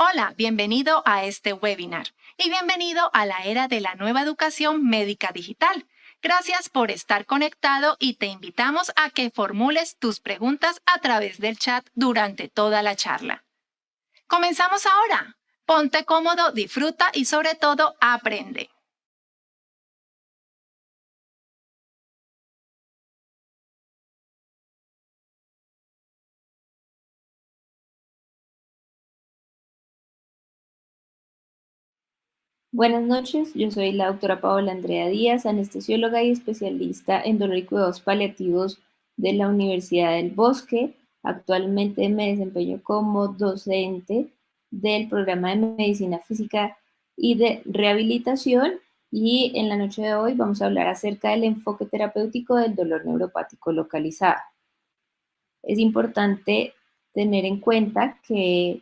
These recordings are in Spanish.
Hola, bienvenido a este webinar y bienvenido a la era de la nueva educación médica digital. Gracias por estar conectado y te invitamos a que formules tus preguntas a través del chat durante toda la charla. Comenzamos ahora. Ponte cómodo, disfruta y sobre todo aprende. Buenas noches, yo soy la doctora Paola Andrea Díaz, anestesióloga y especialista en dolor y cuidados paliativos de la Universidad del Bosque. Actualmente me desempeño como docente del programa de medicina física y de rehabilitación, y en la noche de hoy vamos a hablar acerca del enfoque terapéutico del dolor neuropático localizado. Es importante tener en cuenta que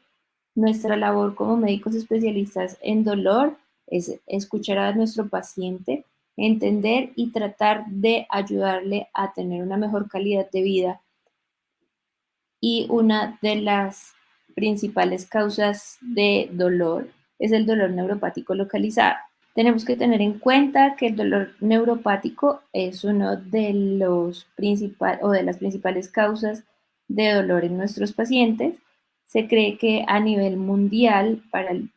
nuestra labor como médicos especialistas en dolor es escuchar a nuestro paciente, entender y tratar de ayudarle a tener una mejor calidad de vida. Y una de las principales causas de dolor es el dolor neuropático localizado. Tenemos que tener en cuenta que el dolor neuropático es uno de los de las principales causas de dolor en nuestros pacientes. Se cree que a nivel mundial para el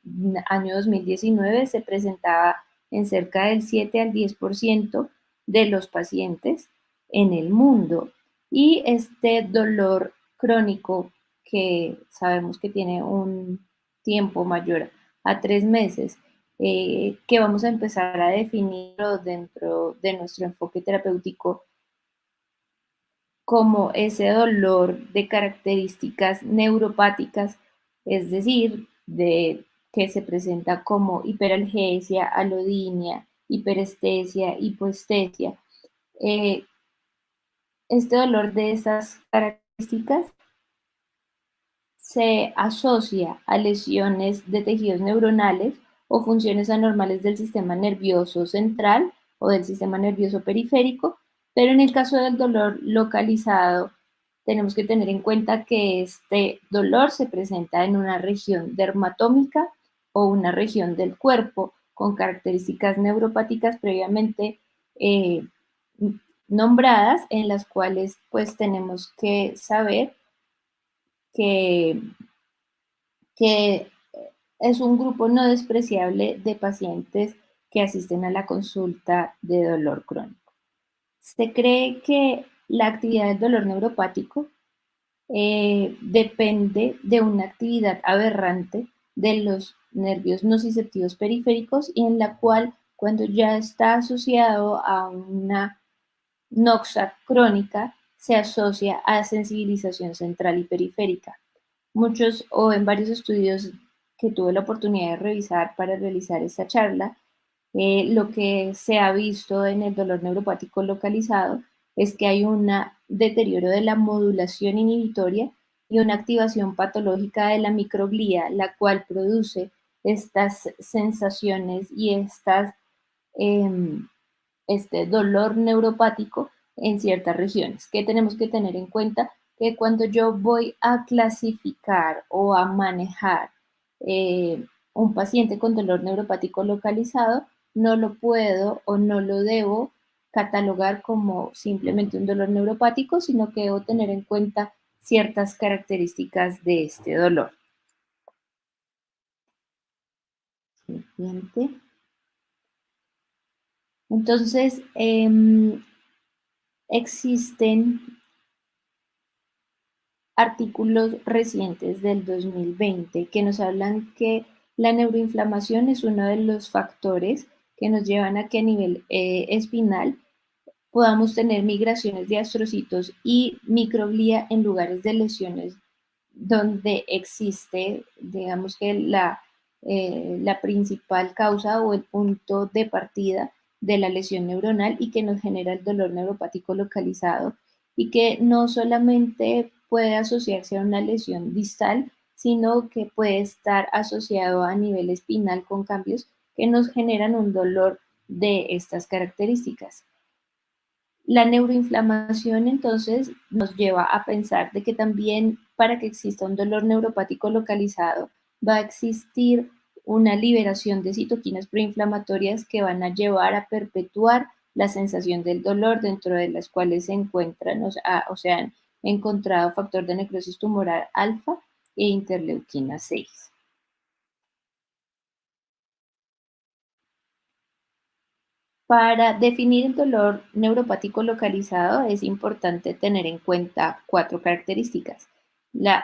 año 2019 se presentaba en cerca del 7 al 10% de los pacientes en el mundo. Y este dolor crónico, que sabemos que tiene un tiempo mayor a 3 meses, que vamos a empezar a definir dentro de nuestro enfoque terapéutico como ese dolor de características neuropáticas, es decir, de que se presenta como hiperalgesia, alodinia, hiperestesia, hipoestesia. Eh, este dolor de esas características se asocia a lesiones de tejidos neuronales o funciones anormales del sistema nervioso central o del sistema nervioso periférico, pero en el caso del dolor localizado, tenemos que tener en cuenta que este dolor se presenta en una región dermatómica o una región del cuerpo con características neuropáticas previamente eh, nombradas, en las cuales pues tenemos que saber que que es un grupo no despreciable de pacientes que asisten a la consulta de dolor crónico. Se cree que la actividad del dolor neuropático depende de una actividad aberrante de los nervios nociceptivos periféricos, y en la cual, cuando ya está asociado a una noxa crónica, se asocia a sensibilización central y periférica. Muchos o en varios estudios que tuve la oportunidad de revisar para realizar esta charla, lo que se ha visto en el dolor neuropático localizado es que hay un deterioro de la modulación inhibitoria y una activación patológica de la microglía, la cual produce estas sensaciones y em, este dolor neuropático en ciertas regiones. ¿Qué tenemos que tener en cuenta? Que cuando yo voy a clasificar o a manejar un paciente con dolor neuropático localizado, no lo puedo o no lo debo catalogar como simplemente un dolor neuropático, sino que debo tener en cuenta ciertas características de este dolor. Siguiente. Entonces, existen artículos recientes del 2020 que nos hablan que la neuroinflamación es uno de los factores que nos llevan a que a nivel espinal podamos tener migraciones de astrocitos y microglía en lugares de lesiones donde existe, digamos que la principal causa o el punto de partida de la lesión neuronal, y que nos genera el dolor neuropático localizado, y que no solamente puede asociarse a una lesión distal, sino que puede estar asociado a nivel espinal con cambios que nos generan un dolor de estas características. La neuroinflamación entonces nos lleva a pensar de que también, para que exista un dolor neuropático localizado, va a existir una liberación de citoquinas proinflamatorias que van a llevar a perpetuar la sensación del dolor, dentro de las cuales se encuentran, o sea, han encontrado factor de necrosis tumoral alfa e interleuquina 6. Para definir el dolor neuropático localizado es importante tener en cuenta 4 características.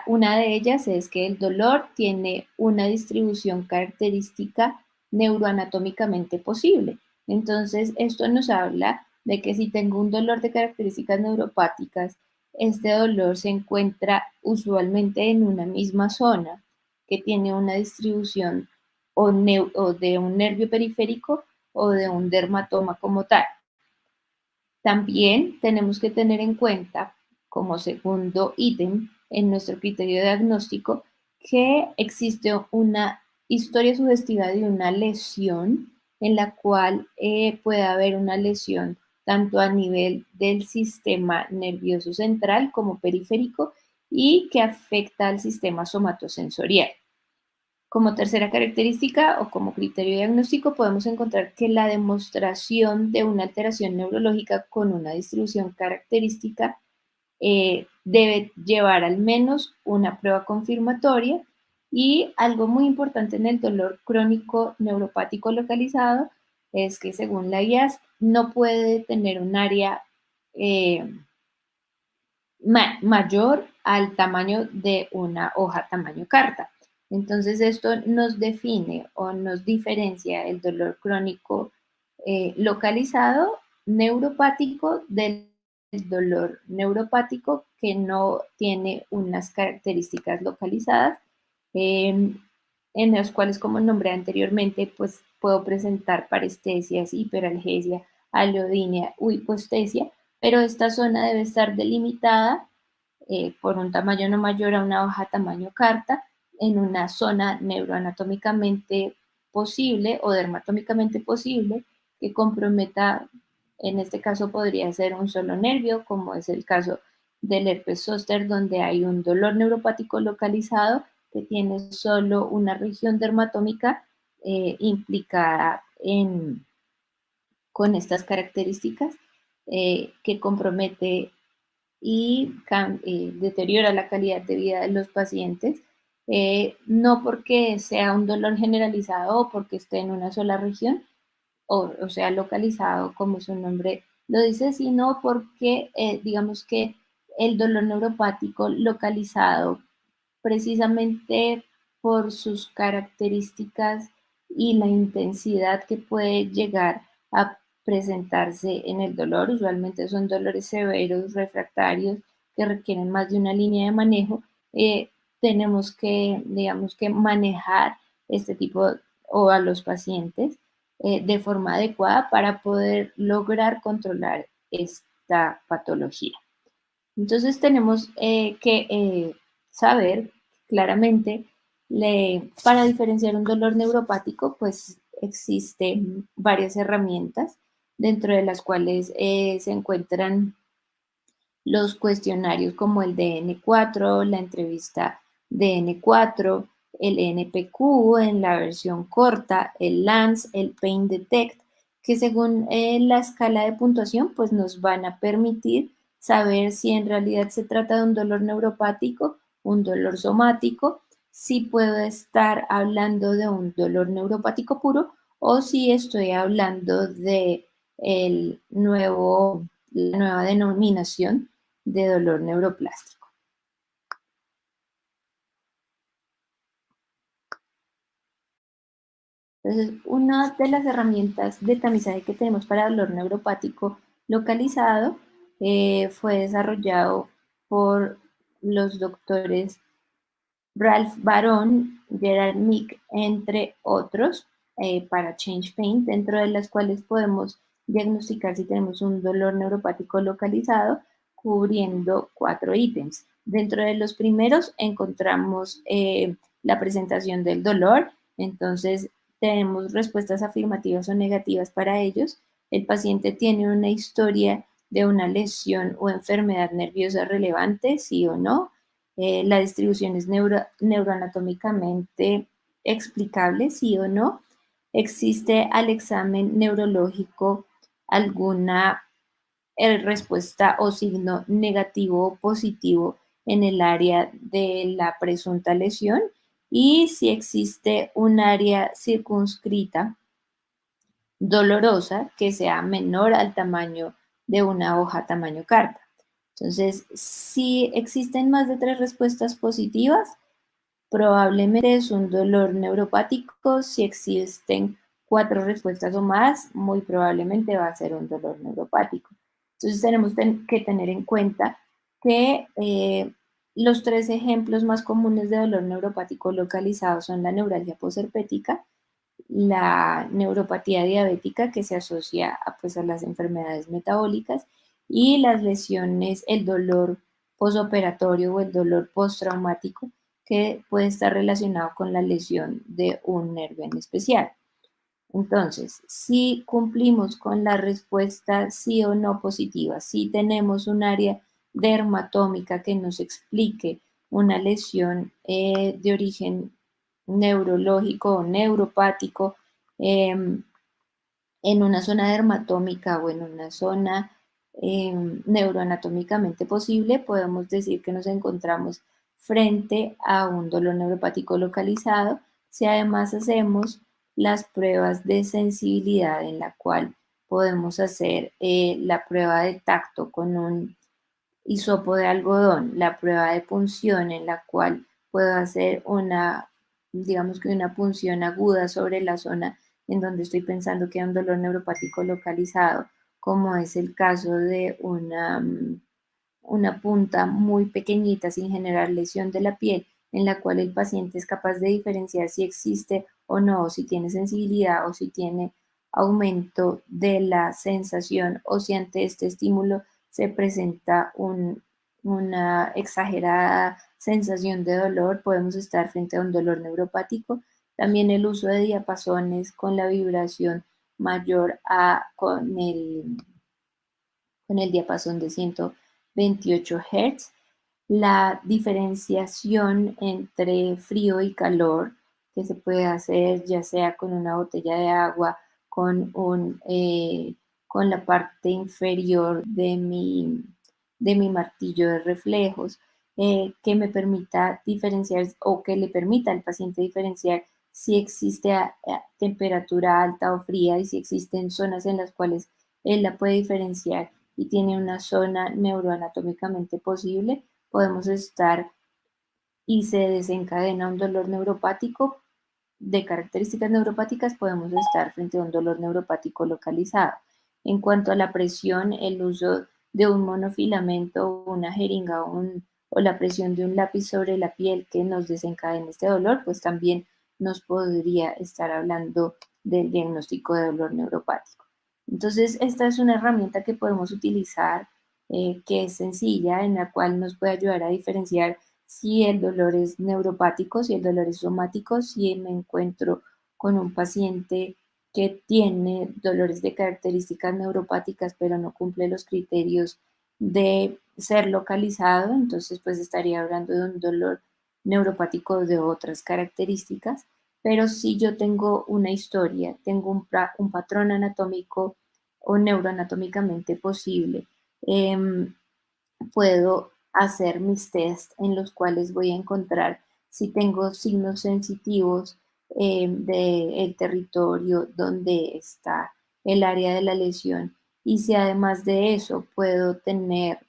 Una de ellas es que el dolor tiene una distribución característica neuroanatómicamente posible. Entonces, esto nos habla de que si tengo un dolor de características neuropáticas, este dolor se encuentra usualmente en una misma zona que tiene una distribución o de un nervio periférico o de un dermatoma como tal. También tenemos que tener en cuenta, como segundo ítem en nuestro criterio diagnóstico, que existe una historia sugestiva de una lesión en la cual puede haber una lesión tanto a nivel del sistema nervioso central como periférico y que afecta al sistema somatosensorial. Como tercera característica o como criterio diagnóstico podemos encontrar que la demostración de una alteración neurológica con una distribución característica debe llevar al menos una prueba confirmatoria, y algo muy importante en el dolor crónico neuropático localizado es que según la IAS no puede tener un área eh, mayor al tamaño de una hoja tamaño carta. Entonces esto nos define o nos diferencia el dolor crónico localizado neuropático del dolor neuropático que no tiene unas características localizadas, en las cuales, como nombré anteriormente, pues puedo presentar parestesias, hiperalgesia, alodinia o hipoestesia, pero esta zona debe estar delimitada por un tamaño no mayor a una hoja tamaño carta en una zona neuroanatómicamente posible o dermatómicamente posible que comprometa, en este caso podría ser un solo nervio, como es el caso del herpes zóster, donde hay un dolor neuropático localizado que tiene solo una región dermatómica implicada con estas características que compromete y deteriora la calidad de vida de los pacientes, no porque sea un dolor generalizado o porque esté en una sola región o sea localizado como su nombre lo dice, sino porque digamos que el dolor neuropático localizado, precisamente por sus características y la intensidad que puede llegar a presentarse en el dolor. Usualmente son dolores severos, refractarios, que requieren más de una línea de manejo. Tenemos que, digamos que, manejar este tipo o a los pacientes de forma adecuada para poder lograr controlar esta patología. Entonces tenemos que saber claramente, para diferenciar un dolor neuropático, pues existen varias herramientas, dentro de las cuales se encuentran los cuestionarios como el DN4, la entrevista DN4, el NPQ en la versión corta, el LANS, el Pain Detect, que según la escala de puntuación, pues nos van a permitir saber si en realidad se trata de un dolor neuropático, un dolor somático, si puedo estar hablando de un dolor neuropático puro o si estoy hablando de la nueva denominación de dolor neuroplástico. Entonces, una de las herramientas de tamizaje que tenemos para dolor neuropático localizado fue desarrollado por los doctores Ralph Baron, Gerard Mick, entre otros, para Change Pain, dentro de las cuales podemos diagnosticar si tenemos un dolor neuropático localizado, cubriendo 4 ítems. Dentro de los primeros encontramos la presentación del dolor, entonces tenemos respuestas afirmativas o negativas para ellos. El paciente tiene una historia de una lesión o enfermedad nerviosa relevante, sí o no. La distribución es neuroanatómicamente explicable, sí o no. ¿Existe al examen neurológico alguna respuesta o signo negativo o positivo en el área de la presunta lesión? Y si existe un área circunscrita dolorosa que sea menor al tamaño de una hoja tamaño carta. Entonces, si existen más de 3 respuestas positivas, probablemente es un dolor neuropático. Si existen 4 respuestas o más, muy probablemente va a ser un dolor neuropático. Entonces tenemos que tener en cuenta que los 3 ejemplos más comunes de dolor neuropático localizado son la neuralgia posherpética, la neuropatía diabética que se asocia pues, a las enfermedades metabólicas y las lesiones, el dolor posoperatorio o el dolor postraumático que puede estar relacionado con la lesión de un nervio en especial. Entonces, si cumplimos con la respuesta sí o no positiva, si tenemos un área dermatómica que nos explique una lesión de origen neurológico o neuropático en una zona dermatómica o en una zona neuroanatómicamente posible, podemos decir que nos encontramos frente a un dolor neuropático localizado. Si además hacemos las pruebas de sensibilidad en la cual podemos hacer la prueba de tacto con un hisopo de algodón, la prueba de punción en la cual puedo hacer una, digamos que una punción aguda sobre la zona en donde estoy pensando que hay un dolor neuropático localizado, como es el caso de una punta muy pequeñita sin generar lesión de la piel, en la cual el paciente es capaz de diferenciar si existe o no, si tiene sensibilidad o si tiene aumento de la sensación o si ante este estímulo se presenta una exagerada sensación de dolor, podemos estar frente a un dolor neuropático. También el uso de diapasones con la vibración mayor con el diapasón de 128 Hz, la diferenciación entre frío y calor que se puede hacer ya sea con una botella de agua, con la parte inferior de mi martillo de reflejos, que me permita diferenciar o que le permita al paciente diferenciar si existe temperatura alta o fría y si existen zonas en las cuales él la puede diferenciar y tiene una zona neuroanatómicamente posible, podemos estar y se desencadena un dolor neuropático de características neuropáticas, podemos estar frente a un dolor neuropático localizado. En cuanto a la presión, el uso de un monofilamento, una jeringa o la presión de un lápiz sobre la piel que nos desencadene este dolor, pues también nos podría estar hablando del diagnóstico de dolor neuropático. Entonces, esta es una herramienta que podemos utilizar, que es sencilla, en la cual nos puede ayudar a diferenciar si el dolor es neuropático, si el dolor es somático, si me encuentro con un paciente que tiene dolores de características neuropáticas, pero no cumple los criterios de ser localizado, entonces pues estaría hablando de un dolor neuropático de otras características. Pero si yo tengo una historia, tengo un patrón anatómico o neuroanatómicamente posible, puedo hacer mis tests en los cuales voy a encontrar si tengo signos sensitivos del territorio donde está el área de la lesión y si además de eso puedo tener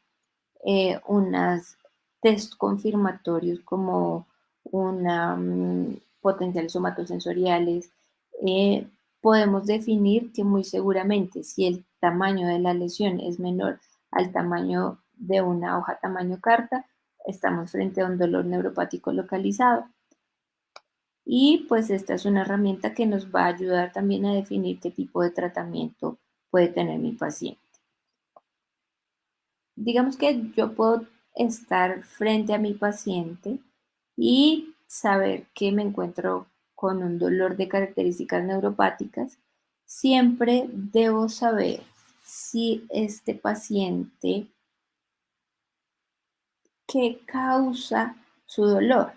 unas test confirmatorios como una potenciales somatosensoriales, eh, podemos definir que muy seguramente si el tamaño de la lesión es menor al tamaño de una hoja tamaño carta, estamos frente a un dolor neuropático localizado. Y pues esta es una herramienta que nos va a ayudar también a definir qué tipo de tratamiento puede tener mi paciente. Digamos que yo puedo estar frente a mi paciente y saber que me encuentro con un dolor de características neuropáticas. Siempre debo saber si este paciente qué causa su dolor.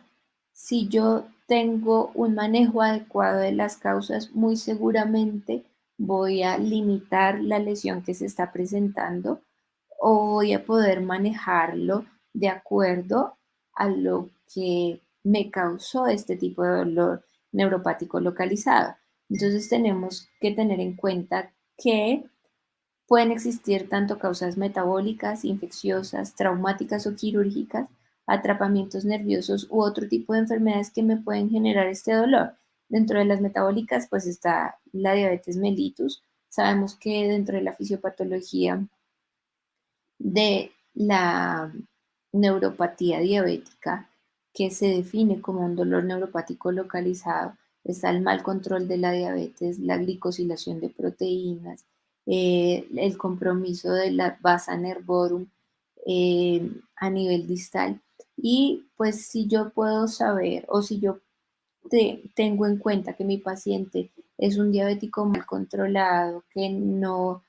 Si yo tengo un manejo adecuado de las causas, muy seguramente voy a limitar la lesión que se está presentando o voy a poder manejarlo de acuerdo a lo que me causó este tipo de dolor neuropático localizado. Entonces tenemos que tener en cuenta que pueden existir tanto causas metabólicas, infecciosas, traumáticas o quirúrgicas, atrapamientos nerviosos u otro tipo de enfermedades que me pueden generar este dolor. Dentro de las metabólicas, pues está la diabetes mellitus. Sabemos que dentro de la fisiopatología de la neuropatía diabética, que se define como un dolor neuropático localizado, está el mal control de la diabetes, la glicosilación de proteínas, el compromiso de la vasa nervorum a nivel distal. Y pues si yo puedo saber o si yo tengo en cuenta que mi paciente es un diabético mal controlado, que no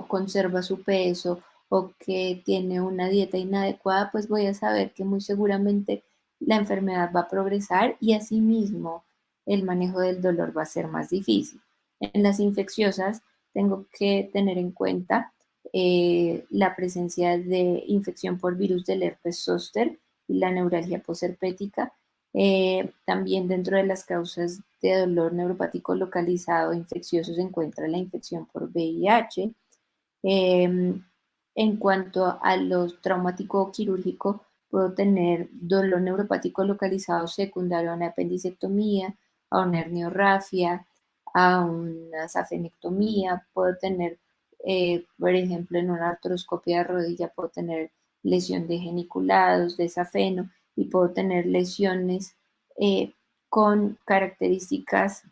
conserva su peso o que tiene una dieta inadecuada, pues voy a saber que muy seguramente la enfermedad va a progresar y asimismo el manejo del dolor va a ser más difícil. En las infecciosas tengo que tener en cuenta la presencia de infección por virus del herpes zóster y la neuralgia posherpética. También dentro de las causas de dolor neuropático localizado infeccioso se encuentra la infección por VIH. En cuanto a lo traumático o quirúrgico, puedo tener dolor neuropático localizado secundario a una apendicectomía, a una herniorrafia, a una safenectomía, puedo tener, por ejemplo, en una artroscopia de rodilla, puedo tener lesión de geniculados, de safeno, y puedo tener lesiones con características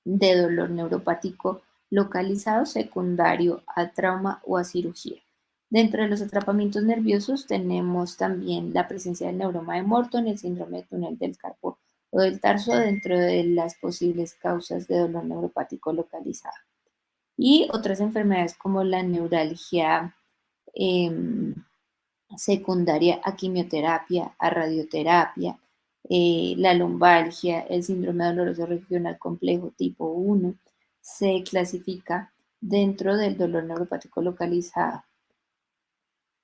de dolor neuropático localizado secundario a trauma o a cirugía. Dentro de los atrapamientos nerviosos tenemos también la presencia del neuroma de Morton, el síndrome de túnel del carpo o del tarso dentro de las posibles causas de dolor neuropático localizado. Y otras enfermedades como la neuralgia eh, secundaria a quimioterapia, a radioterapia, la lumbalgia, el síndrome doloroso regional complejo tipo 1, se clasifica dentro del dolor neuropático localizado.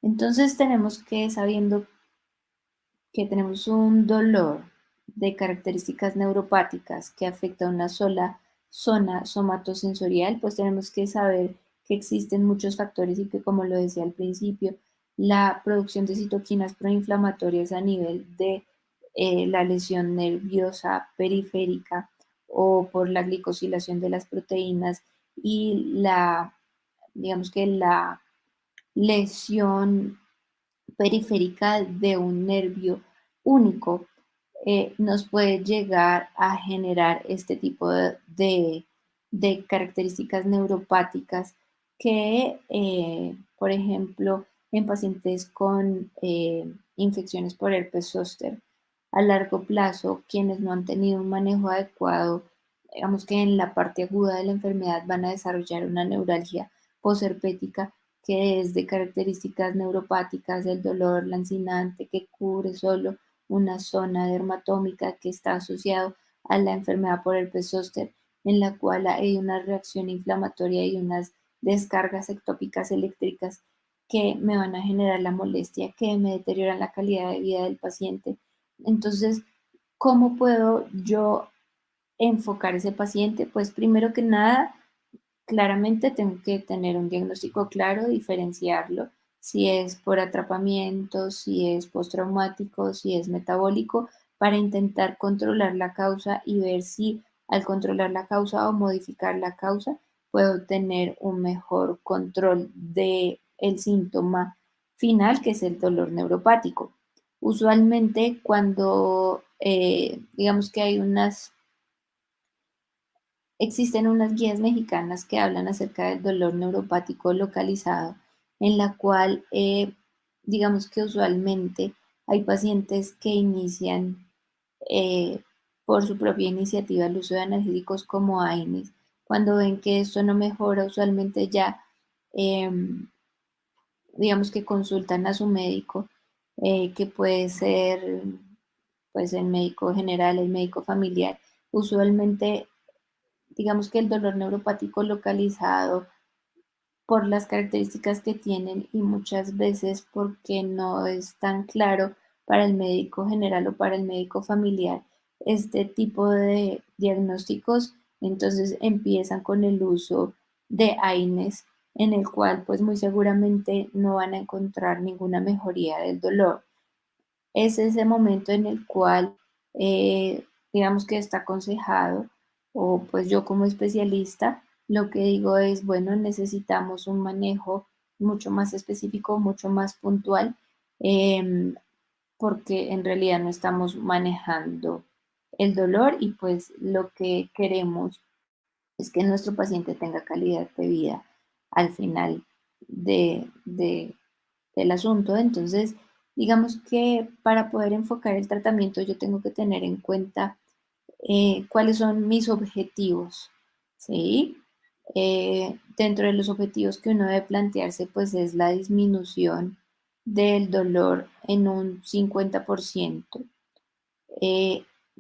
Entonces tenemos que, sabiendo que tenemos un dolor de características neuropáticas que afecta a una sola zona somatosensorial, pues tenemos que saber que existen muchos factores y que, como lo decía al principio, la producción de citoquinas proinflamatorias a nivel de la lesión nerviosa periférica o por la glicosilación de las proteínas y digamos que la lesión periférica de un nervio único nos puede llegar a generar este tipo de características neuropáticas que, por ejemplo, en pacientes con infecciones por herpes zóster, a largo plazo, quienes no han tenido un manejo adecuado, digamos que en la parte aguda de la enfermedad van a desarrollar una neuralgia posherpética que es de características neuropáticas del dolor lancinante que cubre solo una zona dermatómica que está asociado a la enfermedad por herpes zóster, en la cual hay una reacción inflamatoria y unas descargas ectópicas eléctricas que me van a generar la molestia, que me deterioran la calidad de vida del paciente. Entonces, ¿cómo puedo yo enfocar ese paciente? Pues primero que nada, claramente tengo que tener un diagnóstico claro, diferenciarlo, si es por atrapamiento, si es postraumático, si es metabólico, para intentar controlar la causa y ver si al controlar la causa o modificar la causa puedo tener un mejor control del síntoma final, que es el dolor neuropático. Usualmente cuando digamos que existen unas guías mexicanas que hablan acerca del dolor neuropático localizado, en la cual, digamos que usualmente hay pacientes que inician eh, por su propia iniciativa el uso de analgésicos como AINES. Cuando ven que esto no mejora, usualmente ya digamos que consultan a su médico, que puede ser pues el médico general, el médico familiar. Usualmente, digamos que el dolor neuropático localizado por las características que tienen y muchas veces porque no es tan claro para el médico general o para el médico familiar este tipo de diagnósticos, entonces empiezan con el uso de AINES, en el cual pues muy seguramente no van a encontrar ninguna mejoría del dolor. Es ese momento en el cual, digamos que está aconsejado, o pues yo como especialista, lo que digo es, bueno, necesitamos un manejo mucho más específico, mucho más puntual, em, porque en realidad no estamos manejando el dolor y pues lo que queremos es que nuestro paciente tenga calidad de vida al final del asunto. Entonces, digamos que para poder enfocar el tratamiento yo tengo que tener en cuenta cuáles son mis objetivos, ¿sí? Dentro de los objetivos que uno debe plantearse, pues es la disminución del dolor en un 50%.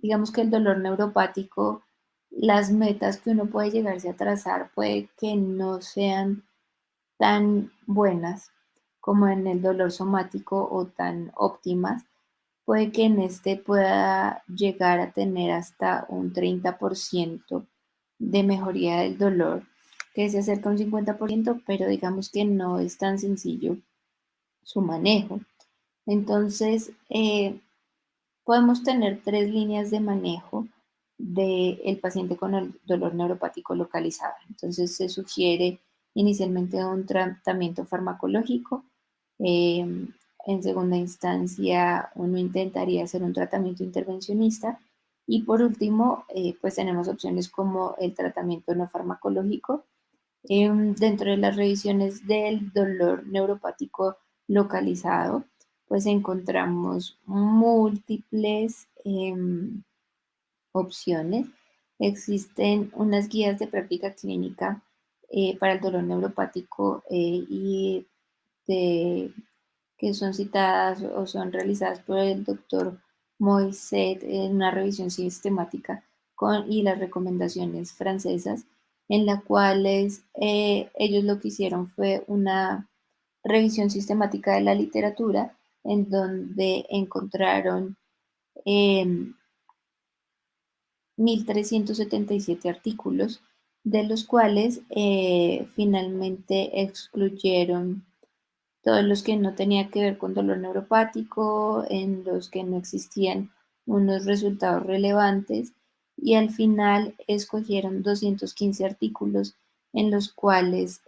Digamos que el dolor neuropático, las metas que uno puede llegarse a trazar puede que no sean tan buenas como en el dolor somático o tan óptimas, puede que en este pueda llegar a tener hasta un 30% de mejoría del dolor, que se acerca a un 50%, pero digamos que no es tan sencillo su manejo. Entonces, podemos tener tres líneas de manejo del paciente con el dolor neuropático localizado. Entonces se sugiere inicialmente un tratamiento farmacológico. En segunda instancia, uno intentaría hacer un tratamiento intervencionista. Y por último, pues tenemos opciones como el tratamiento no farmacológico. Dentro de las revisiones del dolor neuropático localizado, pues encontramos múltiples opciones. Existen unas guías de práctica clínica para el dolor neuropático y de, que son citadas o son realizadas por el doctor Moisset en una revisión sistemática y las recomendaciones francesas, en la cuales ellos lo que hicieron fue una revisión sistemática de la literatura en donde encontraron em, 1.377 artículos, de los cuales finalmente excluyeron todos los que no tenían que ver con dolor neuropático, en los que no existían unos resultados relevantes, y al final escogieron 215 artículos en los cuales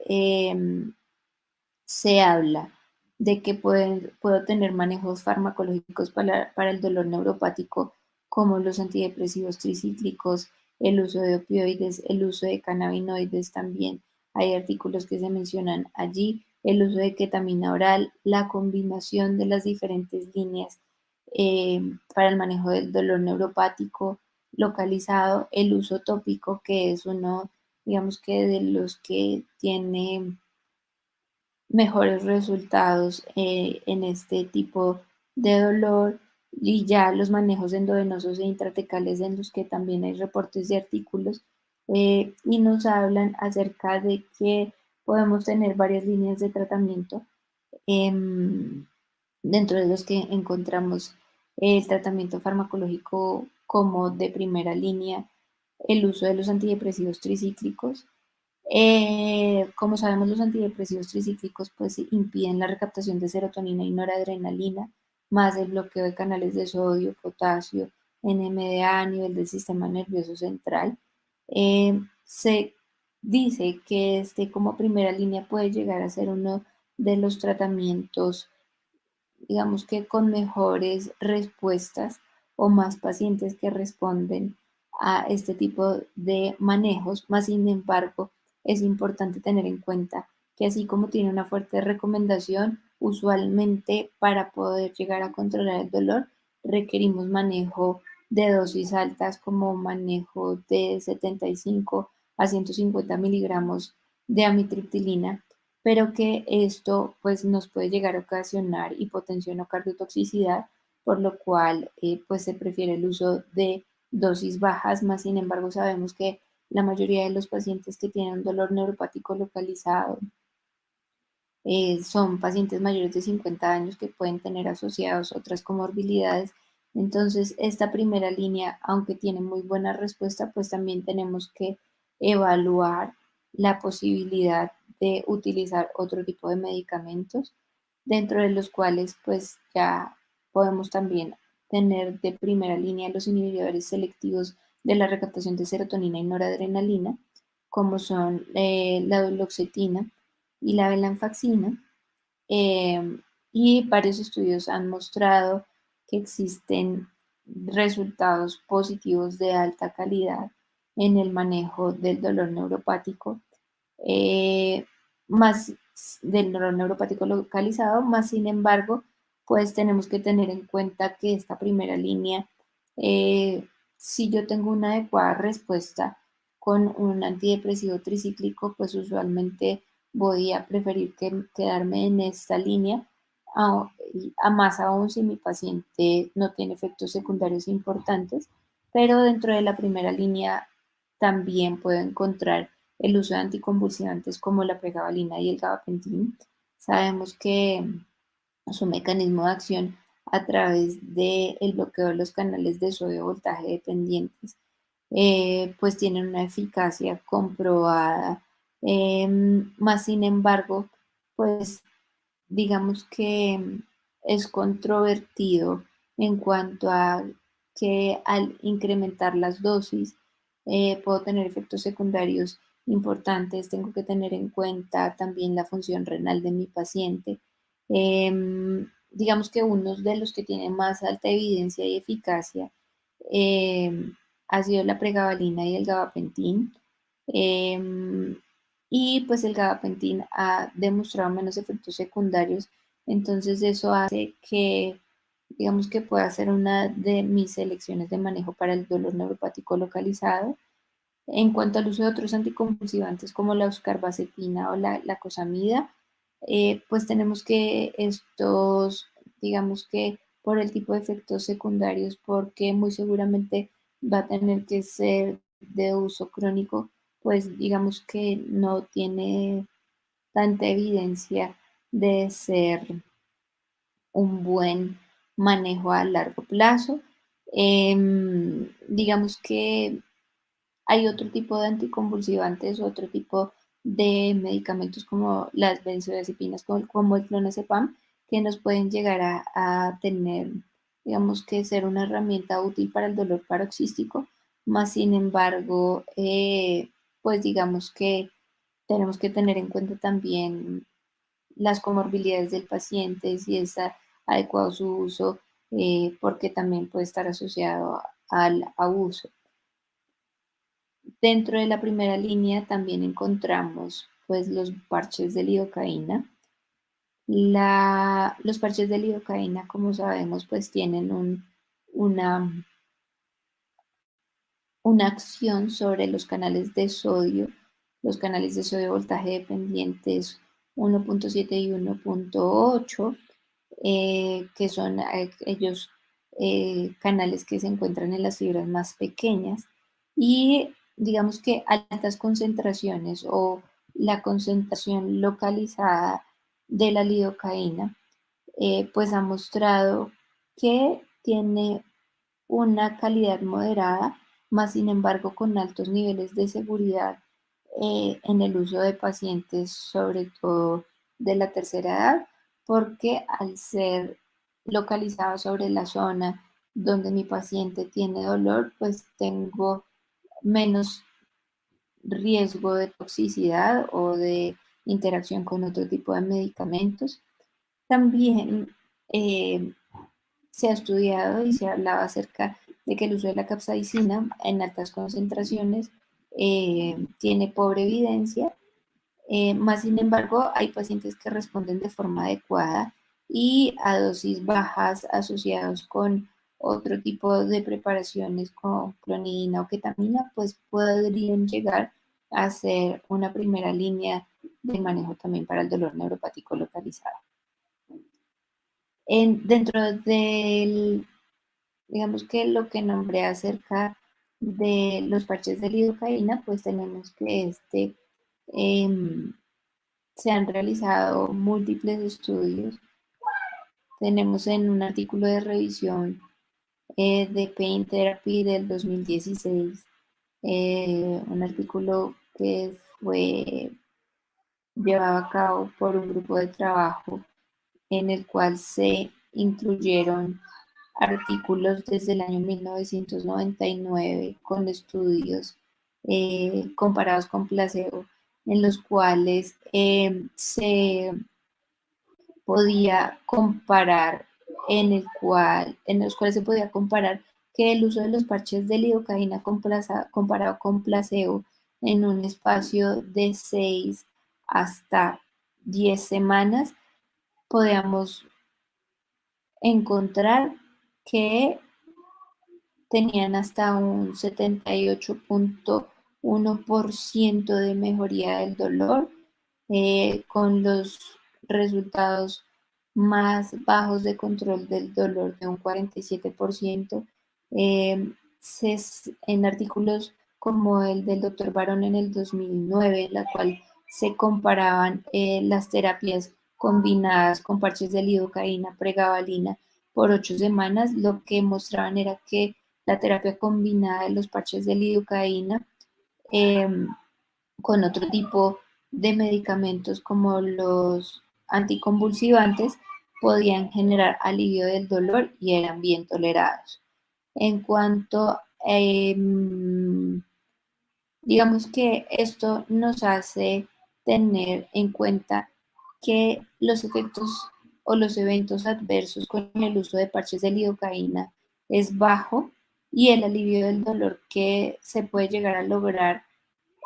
se habla de que puedo tener manejos farmacológicos para el dolor neuropático, como los antidepresivos tricíclicos, el uso de opioides, el uso de cannabinoides también. Hay artículos que se mencionan allí, el uso de ketamina oral, la combinación de las diferentes líneas para el manejo del dolor neuropático localizado, el uso tópico, que es uno, digamos que de los que tiene mejores resultados en este tipo de dolor, y ya los manejos endovenosos e intratecales en los que también hay reportes de artículos y nos hablan acerca de que podemos tener varias líneas de tratamiento em, dentro de los que encontramos el tratamiento farmacológico como de primera línea, el uso de los antidepresivos tricíclicos. Como sabemos, los antidepresivos tricíclicos pues impiden la recaptación de serotonina y noradrenalina, más el bloqueo de canales de sodio, potasio, NMDA a nivel del sistema nervioso central. Se dice que este como primera línea puede llegar a ser uno de los tratamientos, digamos que con mejores respuestas o más pacientes que responden a este tipo de manejos, más sin embargo, es importante tener en cuenta que así como tiene una fuerte recomendación, usualmente para poder llegar a controlar el dolor requerimos manejo de dosis altas como manejo de 75 a 150 miligramos de amitriptilina pero que esto pues nos puede llegar a ocasionar hipotensión o cardiotoxicidad, por lo cual pues se prefiere el uso de dosis bajas, más sin embargo sabemos que la mayoría de los pacientes que tienen dolor neuropático localizado son pacientes mayores de 50 años que pueden tener asociados otras comorbilidades. Entonces, esta primera línea, aunque tiene muy buena respuesta, pues también tenemos que evaluar la posibilidad de utilizar otro tipo de medicamentos, dentro de los cuales pues ya podemos también tener de primera línea los inhibidores selectivos de la recaptación de serotonina y noradrenalina, como son la duloxetina y la venlafaxina, eh, y varios estudios han mostrado que existen resultados positivos de alta calidad en el manejo del dolor neuropático, eh, más del dolor neuropático localizado, más sin embargo, pues tenemos que tener en cuenta que esta primera línea, si yo tengo una adecuada respuesta con un antidepresivo tricíclico, pues usualmente voy a preferir quedarme en esta línea, a más aún si mi paciente no tiene efectos secundarios importantes, pero dentro de la primera línea también puedo encontrar el uso de anticonvulsivantes como la pregabalina y el gabapentin. Sabemos que su mecanismo de acción a través del bloqueo de los canales de sodio voltaje dependientes, pues tienen una eficacia comprobada. Más sin embargo, pues digamos que es controvertido en cuanto a que al incrementar las dosis puedo tener efectos secundarios importantes. Tengo que tener en cuenta también la función renal de mi paciente. Digamos que uno de los que tiene más alta evidencia y eficacia ha sido la pregabalina y el gabapentin. Em, y pues el gabapentin ha demostrado menos efectos secundarios, entonces eso hace que, digamos que pueda ser una de mis selecciones de manejo para el dolor neuropático localizado. En cuanto al uso de otros anticonvulsivantes como la oscarbazepina o la lacosamida, pues tenemos que estos, digamos que por el tipo de efectos secundarios, porque muy seguramente va a tener que ser de uso crónico, pues digamos que no tiene tanta evidencia de ser un buen manejo a largo plazo. Digamos que hay otro tipo de anticonvulsivantes, otro tipo de medicamentos como las benzodiazepinas, como el clonazepam, que nos pueden llegar a tener, digamos que ser una herramienta útil para el dolor paroxístico, más sin embargo, pues digamos que tenemos que tener en cuenta también las comorbilidades del paciente, si es adecuado su uso, porque también puede estar asociado al abuso. Dentro de la primera línea también encontramos pues los parches de lidocaína. Los parches de lidocaína, como sabemos, pues tienen una acción sobre los canales de sodio voltaje dependientes 1.7 y 1.8, que son ellos canales que se encuentran en las fibras más pequeñas, y digamos que altas concentraciones o la concentración localizada de la lidocaína, pues ha mostrado que tiene una calidad moderada, más sin embargo con altos niveles de seguridad en el uso de pacientes, sobre todo de la tercera edad, porque al ser localizado sobre la zona donde mi paciente tiene dolor, pues tengo menos riesgo de toxicidad o de interacción con otro tipo de medicamentos. También se ha estudiado y se ha hablado acerca de que el uso de la capsaicina en altas concentraciones tiene pobre evidencia, más sin embargo hay pacientes que responden de forma adecuada y a dosis bajas asociados con otro tipo de preparaciones como clonidina o ketamina, pues podrían llegar a ser una primera línea de manejo también para el dolor neuropático localizado. Dentro del, digamos que lo que nombré acerca de los parches de lidocaína, pues tenemos que se han realizado múltiples estudios. Tenemos en un artículo de revisión de Pain Therapy del 2016, un artículo que fue llevado a cabo por un grupo de trabajo en el cual se incluyeron artículos desde el año 1999 con estudios comparados con placebo, en los cuales se podía comparar, en los cuales se podía comparar que el uso de los parches de lidocaína comparado con placebo en un espacio de 6 hasta 10 semanas, podíamos encontrar que tenían hasta un 78.1% de mejoría del dolor, con los resultados más bajos de control del dolor de un 47%. En artículos como el del doctor Barón en el 2009, en la cual se comparaban las terapias combinadas con parches de lidocaína, pregabalina, por 8 semanas, lo que mostraban era que la terapia combinada de los parches de lidocaína con otro tipo de medicamentos como los anticonvulsivantes podían generar alivio del dolor y eran bien tolerados. En cuanto, digamos que esto nos hace tener en cuenta que los efectos o los eventos adversos con el uso de parches de lidocaína es bajo y el alivio del dolor que se puede llegar a lograr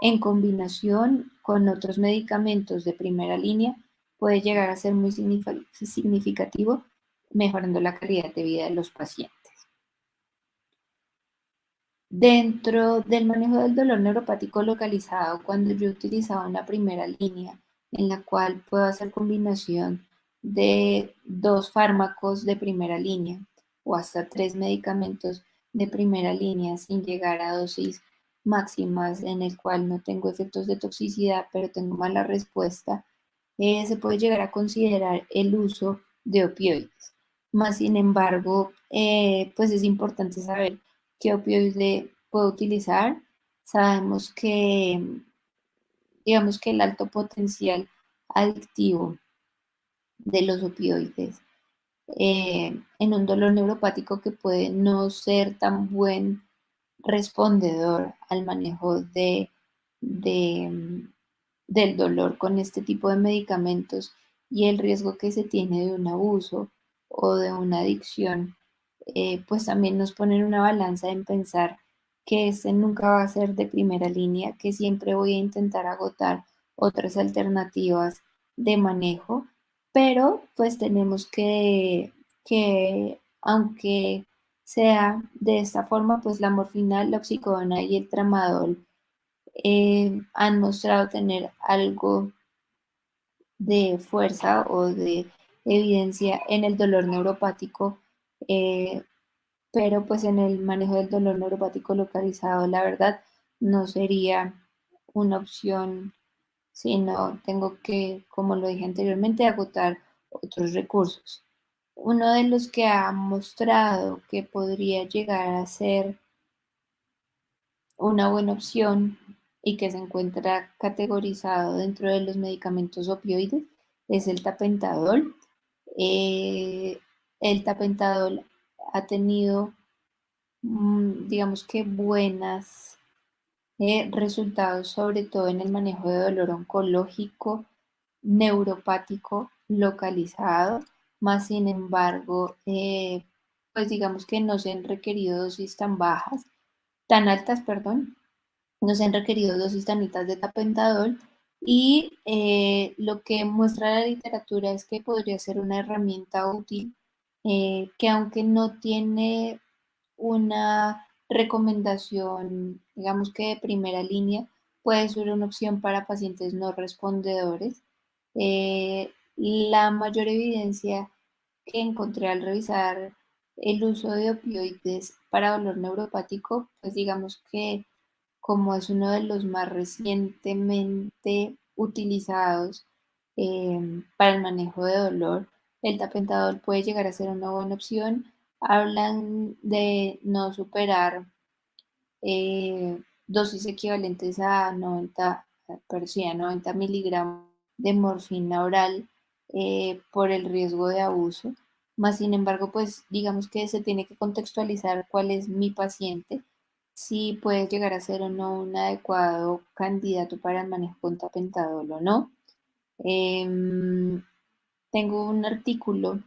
en combinación con otros medicamentos de primera línea puede llegar a ser muy significativo, mejorando la calidad de vida de los pacientes. Dentro del manejo del dolor neuropático localizado, cuando yo utilizaba una primera línea en la cual puedo hacer combinación de 2 fármacos de primera línea o hasta 3 medicamentos de primera línea sin llegar a dosis máximas en el cual no tengo efectos de toxicidad, pero tengo mala respuesta, se puede llegar a considerar el uso de opioides. Más sin embargo, pues es importante saber qué opioide puedo utilizar. Sabemos que, digamos que el alto potencial adictivo de los opioides en un dolor neuropático que puede no ser tan buen respondedor al manejo del dolor con este tipo de medicamentos y el riesgo que se tiene de un abuso o de una adicción, pues también nos pone en una balanza en pensar que este nunca va a ser de primera línea, que siempre voy a intentar agotar otras alternativas de manejo, pero pues tenemos que aunque sea de esta forma, pues la morfina, la oxicodona y el tramadol han mostrado tener algo de fuerza o de evidencia en el dolor neuropático, eh, pero pues en el manejo del dolor neuropático localizado, la verdad, no sería una opción, sino tengo que, como lo dije anteriormente, agotar otros recursos. Uno de los que ha mostrado que podría llegar a ser una buena opción y que se encuentra categorizado dentro de los medicamentos opioides es el tapentadol. Eh, el tapentadol ha tenido, digamos que buenas resultados, sobre todo en el manejo de dolor oncológico, neuropático localizado, más sin embargo, pues digamos que no se han requerido dosis tan altas, perdón, no se han requerido dosis tan altas de tapentadol y lo que muestra la literatura es que podría ser una herramienta útil que aunque no tiene una recomendación, digamos que de primera línea, puede ser una opción para pacientes no respondedores. La mayor evidencia que encontré al revisar el uso de opioides para dolor neuropático, pues digamos que como es uno de los más recientemente utilizados para el manejo de dolor, el tapentadol puede llegar a ser una buena opción. Hablan de no superar dosis equivalentes a 90, pero sí, a 90 miligramos de morfina oral por el riesgo de abuso. Más sin embargo, pues digamos que se tiene que contextualizar cuál es mi paciente, si puede llegar a ser o no un adecuado candidato para el manejo con tapentadol o no. Em, Tengo un artículo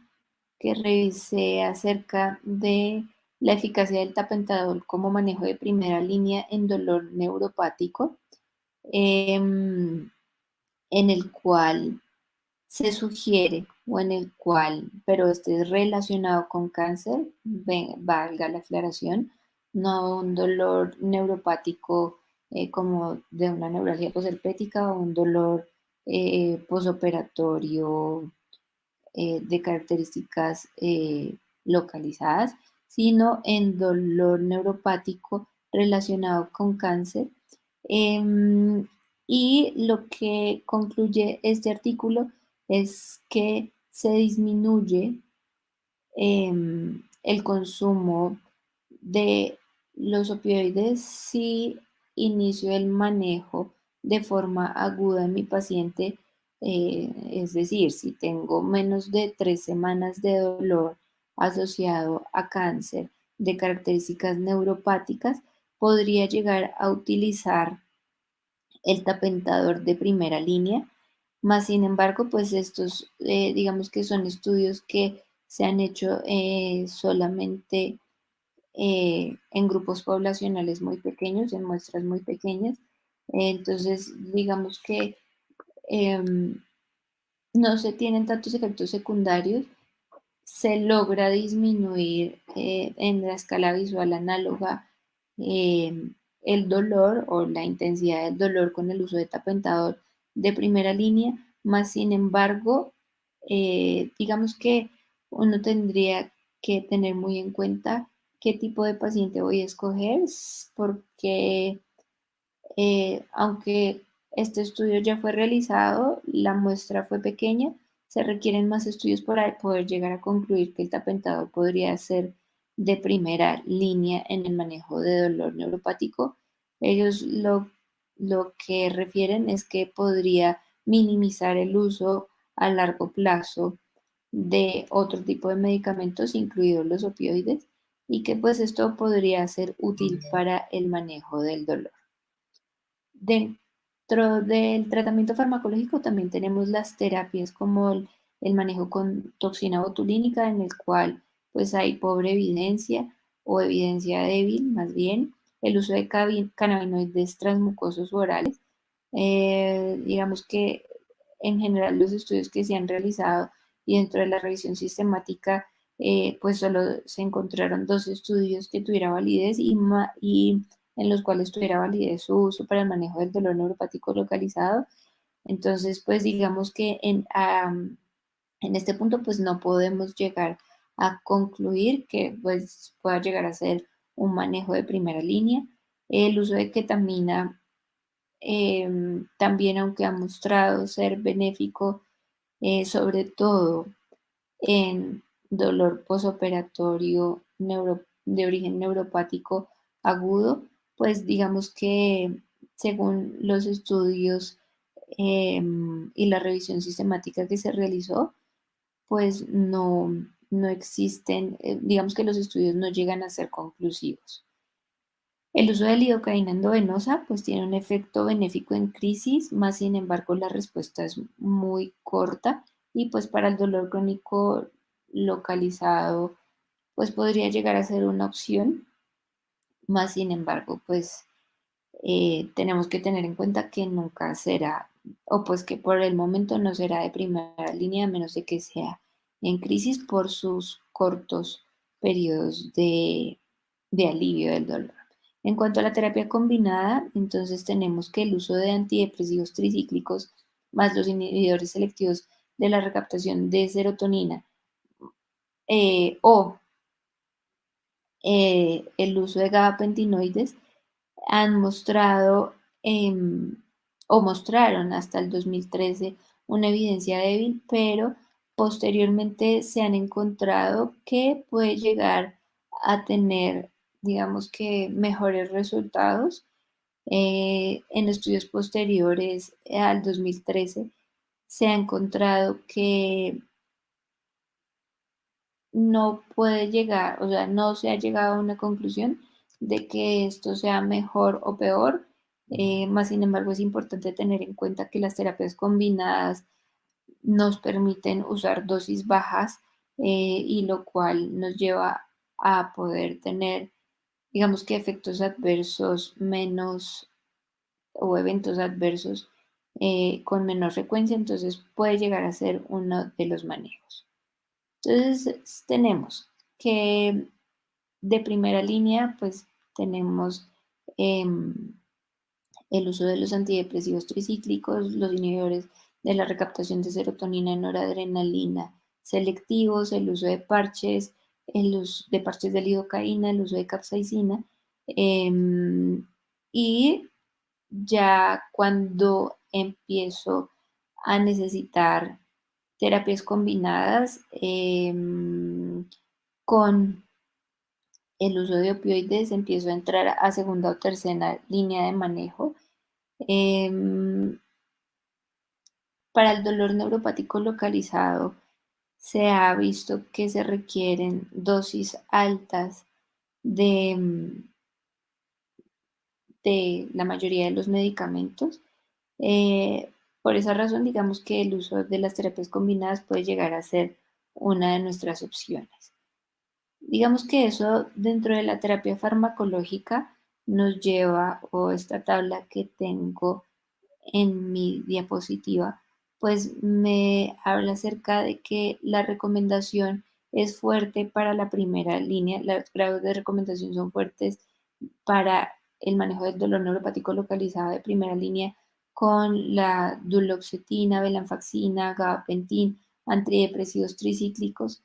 que revisé acerca de la eficacia del tapentadol como manejo de primera línea en dolor neuropático, em, en el cual se sugiere o en el cual, pero este es relacionado con cáncer, valga la aclaración, no un dolor neuropático como de una neuralgia posherpética o un dolor posoperatorio de características localizadas, sino en dolor neuropático relacionado con cáncer. Em, y lo que concluye este artículo es que se disminuye el consumo de los opioides si inicio el manejo de forma aguda en mi paciente, es decir, si tengo menos de 3 semanas de dolor asociado a cáncer de características neuropáticas, podría llegar a utilizar el tapentador de primera línea. Más sin embargo, pues estos, digamos que son estudios que se han hecho solamente en grupos poblacionales muy pequeños, en muestras muy pequeñas. Entonces, digamos que em, no se tienen tantos efectos secundarios, se logra disminuir en la escala visual análoga el dolor o la intensidad del dolor con el uso de tapentador de primera línea, más sin embargo, digamos que uno tendría que tener muy en cuenta qué tipo de paciente voy a escoger, porque aunque este estudio ya fue realizado, la muestra fue pequeña, se requieren más estudios para poder llegar a concluir que el tapentador podría ser de primera línea en el manejo de dolor neuropático. Ellos lo que refieren es que podría minimizar el uso a largo plazo de otro tipo de medicamentos, incluidos los opioides, y que pues esto podría ser útil para el manejo del dolor. Dentro del tratamiento farmacológico también tenemos las terapias como el manejo con toxina botulínica, en el cual pues hay pobre evidencia o evidencia débil más bien, el uso de cannabinoides transmucosos orales. Digamos que en general los estudios que se han realizado y dentro de la revisión sistemática, pues solo se encontraron 2 estudios que tuvieran validez y en los cuales tuviera validez su uso para el manejo del dolor neuropático localizado. Entonces, pues digamos que en este punto, pues no podemos llegar a concluir que pues pueda llegar a ser un manejo de primera línea. El uso de ketamina también, aunque ha mostrado ser benéfico, sobre todo en dolor posoperatorio de origen neuropático agudo, pues digamos que según los estudios y la revisión sistemática que se realizó, pues no existen, digamos que los estudios no llegan a ser conclusivos. El uso de lidocaína endovenosa pues tiene un efecto benéfico en crisis, más sin embargo la respuesta es muy corta y pues para el dolor crónico localizado pues podría llegar a ser una opción, más sin embargo pues tenemos que tener en cuenta que nunca será, o pues que por el momento no será de primera línea a menos de que sea en crisis por sus cortos periodos de alivio del dolor. En cuanto a la terapia combinada, entonces tenemos que el uso de antidepresivos tricíclicos más los inhibidores selectivos de la recaptación de serotonina o el uso de gabapentinoides han mostrado o mostraron hasta el 2013 una evidencia débil, pero posteriormente se han encontrado que puede llegar a tener, digamos que, mejores resultados. En estudios posteriores al 2013 se ha encontrado que no puede llegar, o sea, no se ha llegado a una conclusión de que esto sea mejor o peor. Más sin embargo, es importante tener en cuenta que las terapias combinadas nos permiten usar dosis bajas y lo cual nos lleva a poder tener, digamos que efectos adversos menos o eventos adversos con menor frecuencia, entonces puede llegar a ser uno de los manejos. Entonces tenemos que de primera línea, pues tenemos el uso de los antidepresivos tricíclicos, los inhibidores de la recaptación de serotonina y noradrenalina selectivos, el uso de parches, el uso de parches de lidocaína, el uso de capsaicina. Y ya cuando empiezo a necesitar terapias combinadas con el uso de opioides, empiezo a entrar a segunda o tercera línea de manejo. Em, para el dolor neuropático localizado, se ha visto que se requieren dosis altas de, de la mayoría de los medicamentos. Eh, por esa razón, digamos que el uso de las terapias combinadas puede llegar a ser una de nuestras opciones. Digamos que eso dentro de la terapia farmacológica nos lleva, o esta tabla que tengo en mi diapositiva, pues me habla acerca de que la recomendación es fuerte para la primera línea, los grados de recomendación son fuertes para el manejo del dolor neuropático localizado de primera línea con la duloxetina, venlafaxina, gabapentin, antidepresivos tricíclicos,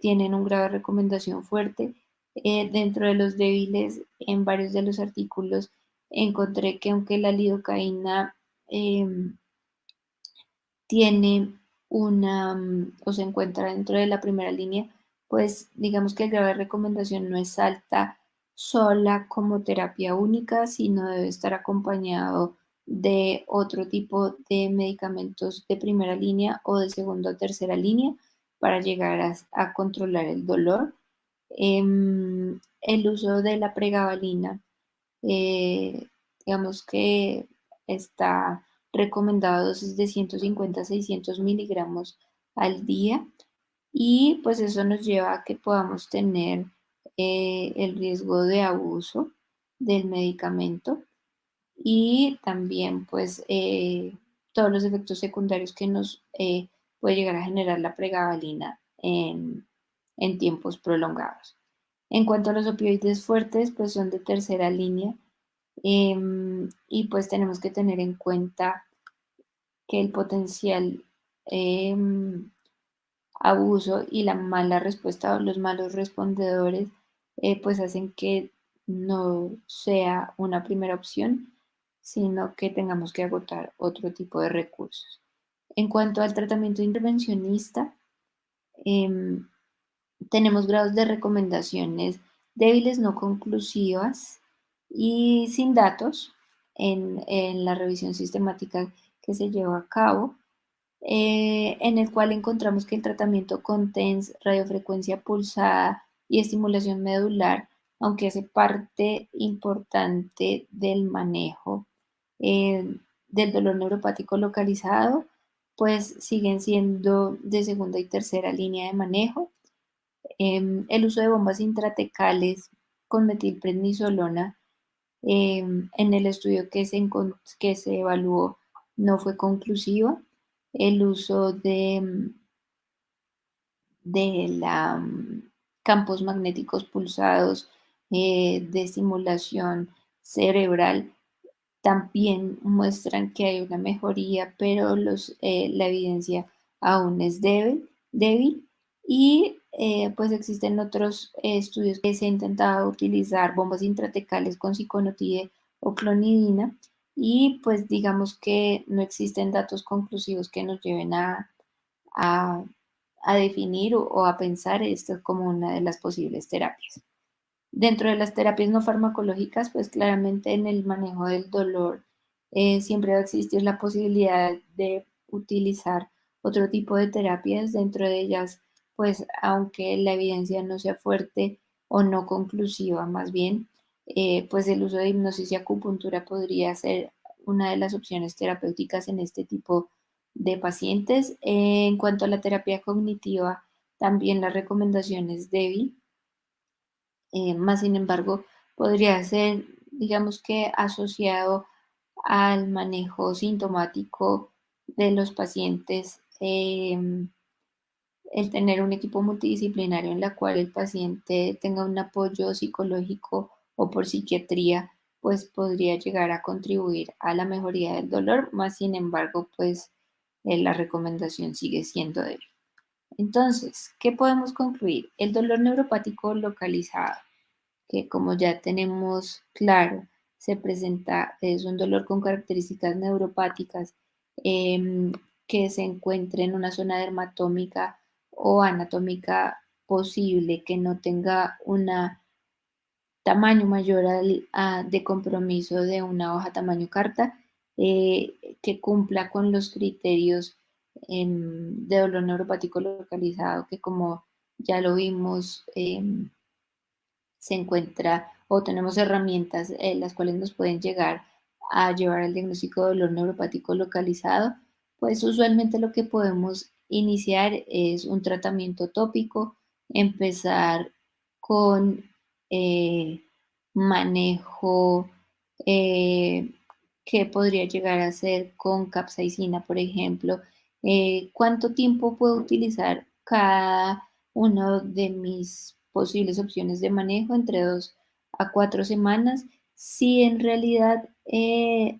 tienen un grado de recomendación fuerte. Dentro de los débiles, en varios de los artículos encontré que aunque la lidocaína tiene o se encuentra dentro de la primera línea, pues digamos que el grado de recomendación no es alta sola como terapia única, sino debe estar acompañado de otro tipo de medicamentos de primera línea o de segunda o tercera línea para llegar a controlar el dolor. El uso de la pregabalina, eh, digamos que está recomendado dosis de 150 a 600 miligramos al día y pues eso nos lleva a que podamos tener el riesgo de abuso del medicamento y también pues todos los efectos secundarios que nos puede llegar a generar la pregabalina en tiempos prolongados. En cuanto a los opioides fuertes, pues son de tercera línea y pues tenemos que tener en cuenta que el potencial abuso y la mala respuesta o los malos respondedores pues hacen que no sea una primera opción, sino que tengamos que agotar otro tipo de recursos. En cuanto al tratamiento intervencionista, em, tenemos grados de recomendaciones débiles, no conclusivas y sin datos en la revisión sistemática que se llevó a cabo, en el cual encontramos que el tratamiento con TENS, radiofrecuencia pulsada y estimulación medular, aunque hace parte importante del manejo del dolor neuropático localizado, pues siguen siendo de segunda y tercera línea de manejo. El uso de bombas intratecales con metilprednisolona en el estudio que se evaluó no fue conclusivo. El uso de campos magnéticos pulsados de estimulación cerebral también muestran que hay una mejoría, pero la evidencia aún es débil. Y pues existen otros estudios que se ha intentado utilizar bombas intratecales con ciconotide o clonidina, y pues digamos que no existen datos conclusivos que nos lleven a, a definir o a pensar esto como una de las posibles terapias. Dentro de las terapias no farmacológicas, pues claramente en el manejo del dolor siempre va a existir la posibilidad de utilizar otro tipo de terapias. Dentro de ellas, pues aunque la evidencia no sea fuerte o no conclusiva, más bien, pues el uso de hipnosis y acupuntura podría ser una de las opciones terapéuticas en este tipo de pacientes. En cuanto a la terapia cognitiva, también la recomendación es débil. Más sin embargo, podría ser, digamos que asociado al manejo sintomático de los pacientes, el tener un equipo multidisciplinario en la cual el paciente tenga un apoyo psicológico o por psiquiatría, pues podría llegar a contribuir a la mejoría del dolor. Más sin embargo, pues la recomendación sigue siendo débil. Entonces, ¿qué podemos concluir? El dolor neuropático localizado, que como ya tenemos claro, se presenta, es un dolor con características neuropáticas, em, que se encuentre en una zona dermatómica o anatómica posible, que no tenga un tamaño mayor de compromiso de una hoja tamaño carta, que cumpla con los criterios de dolor neuropático localizado, que como ya lo vimos, se encuentra o tenemos herramientas las cuales nos pueden llegar a llevar al diagnóstico de dolor neuropático localizado. Pues usualmente lo que podemos iniciar es un tratamiento tópico, empezar con eh, manejo eh, que podría llegar a ser con capsaicina, por ejemplo. ¿Cuánto tiempo puedo utilizar cada una de mis posibles opciones de manejo? Entre 2 a 4 semanas? Si en realidad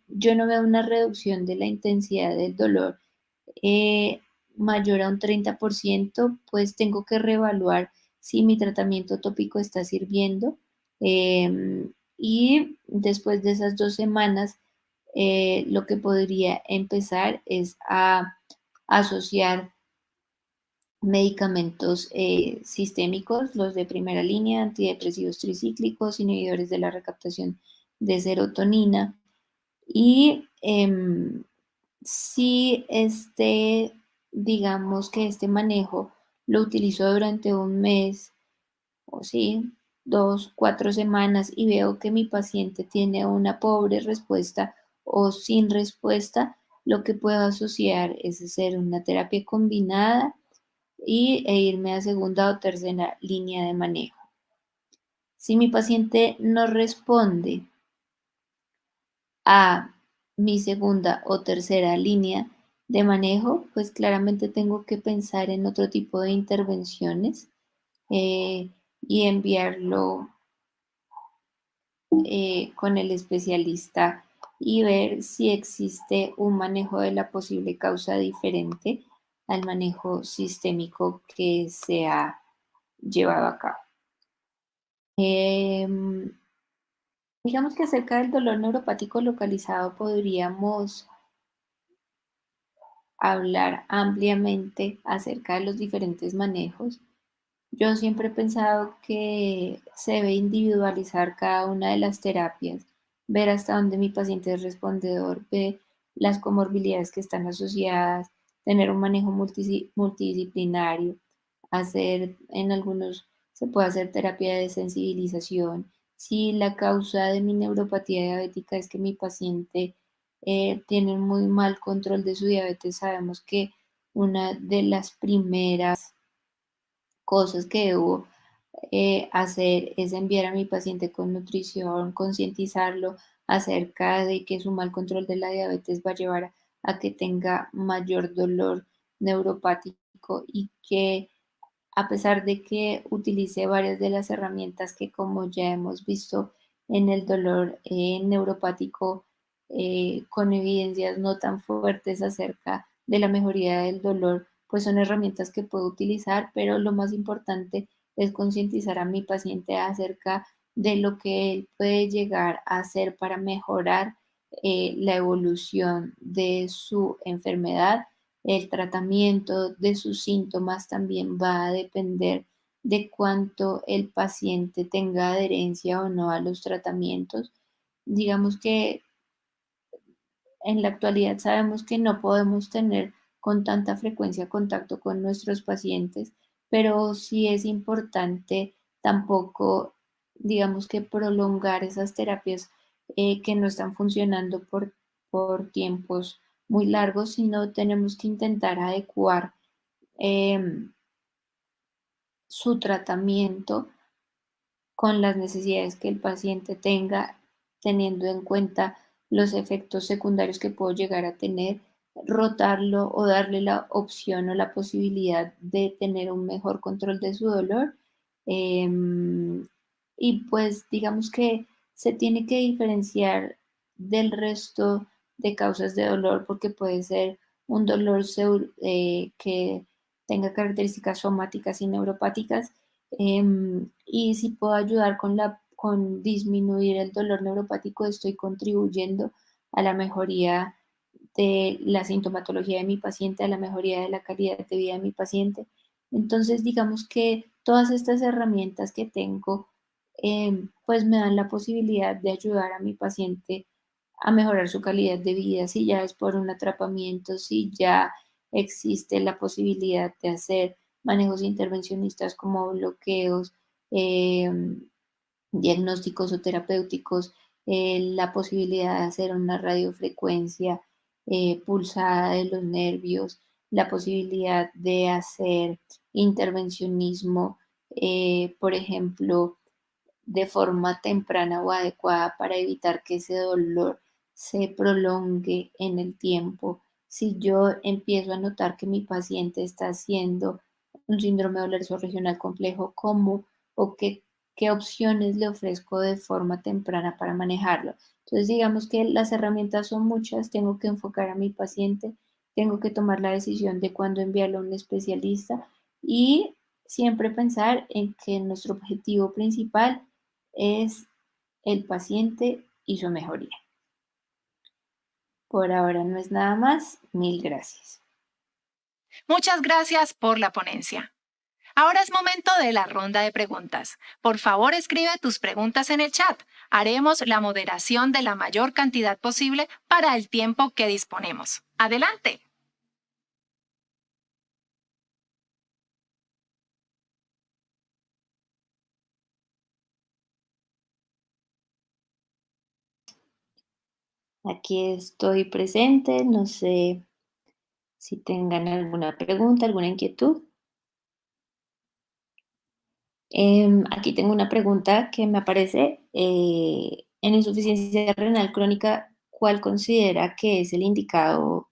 yo no veo una reducción de la intensidad del dolor eh, mayor a un 30%, pues tengo que reevaluar si mi tratamiento tópico está sirviendo. Y después de esas 2 semanas, lo que podría empezar es a asociar medicamentos sistémicos, los de primera línea, antidepresivos tricíclicos, inhibidores de la recaptación de serotonina. Y si digamos que este manejo lo utilizo durante un mes, o sí, 2, 4 semanas, y veo que mi paciente tiene una pobre respuesta o sin respuesta, lo que puedo asociar es hacer una terapia combinada e irme a segunda o tercera línea de manejo. Si mi paciente no responde a mi segunda o tercera línea de manejo, pues claramente tengo que pensar en otro tipo de intervenciones, eh, y enviarlo con el especialista y ver si existe un manejo de la posible causa diferente al manejo sistémico que se ha llevado a cabo. Em, digamos que acerca del dolor neuropático localizado podríamos hablar ampliamente acerca de los diferentes manejos. Yo siempre he pensado que se debe individualizar cada una de las terapias, ver hasta dónde mi paciente es respondedor, ver las comorbilidades que están asociadas, tener un manejo multidisciplinario, hacer en algunos se puede hacer terapia de sensibilización. Si la causa de mi neuropatía diabética es que mi paciente tiene un muy mal control de su diabetes, sabemos que una de las primeras cosas que debo hacer es enviar a mi paciente con nutrición, concientizarlo acerca de que su mal control de la diabetes va a llevar a que tenga mayor dolor neuropático, y que a pesar de que utilice varias de las herramientas que, como ya hemos visto en el dolor neuropático, con evidencias no tan fuertes acerca de la mejoría del dolor, pues son herramientas que puedo utilizar, pero lo más importante es concientizar a mi paciente acerca de lo que él puede llegar a hacer para mejorar la evolución de su enfermedad. El tratamiento de sus síntomas también va a depender de cuánto el paciente tenga adherencia o no a los tratamientos. Digamos que en la actualidad sabemos que no podemos tener con tanta frecuencia contacto con nuestros pacientes, pero sí es importante tampoco, digamos que prolongar esas terapias que no están funcionando por tiempos muy largos, sino tenemos que intentar adecuar em, su tratamiento con las necesidades que el paciente tenga, teniendo en cuenta los efectos secundarios que puedo llegar a tener, rotarlo o darle la opción o la posibilidad de tener un mejor control de su dolor. Em, y pues digamos que se tiene que diferenciar del resto de causas de dolor porque puede ser un dolor que tenga características somáticas y neuropáticas, y si puedo ayudar con disminuir el dolor neuropático, estoy contribuyendo a la mejoría de la sintomatología de mi paciente, a la mejoría de la calidad de vida de mi paciente. Entonces, digamos que todas estas herramientas que tengo, pues me dan la posibilidad de ayudar a mi paciente a mejorar su calidad de vida, si ya es por un atrapamiento, si ya existe la posibilidad de hacer manejos intervencionistas como bloqueos, diagnósticos o terapéuticos, la posibilidad de hacer una radiofrecuencia pulsada de los nervios, la posibilidad de hacer intervencionismo, por ejemplo, de forma temprana o adecuada para evitar que ese dolor se prolongue en el tiempo. Si yo empiezo a notar que mi paciente está haciendo un síndrome doloroso regional complejo, ¿cómo o qué opciones le ofrezco de forma temprana para manejarlo? Entonces, digamos que las herramientas son muchas, tengo que enfocar a mi paciente, tengo que tomar la decisión de cuándo enviarlo a un especialista y siempre pensar en que nuestro objetivo principal es el paciente y su mejoría. Por ahora no es nada más. Mil gracias. Muchas gracias por la ponencia. Ahora es momento de la ronda de preguntas. Por favor, escribe tus preguntas en el chat. Haremos la moderación de la mayor cantidad posible para el tiempo que disponemos. Adelante. Aquí estoy presente. No sé si tengan alguna pregunta, alguna inquietud. Aquí tengo una pregunta que me aparece. En insuficiencia renal crónica, ¿cuál considera que es el indicado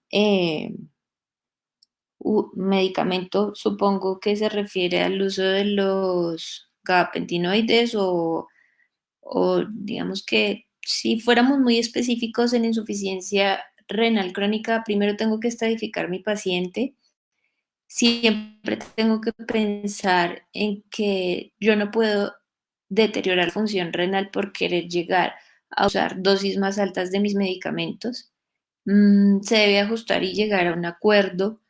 medicamento? Supongo que se refiere al uso de los gabapentinoides o digamos que si fuéramos muy específicos en insuficiencia renal crónica, primero tengo que estadificar mi paciente. Siempre tengo que pensar en que yo no puedo deteriorar la función renal por querer llegar a usar dosis más altas de mis medicamentos. Se debe ajustar y llegar a un acuerdo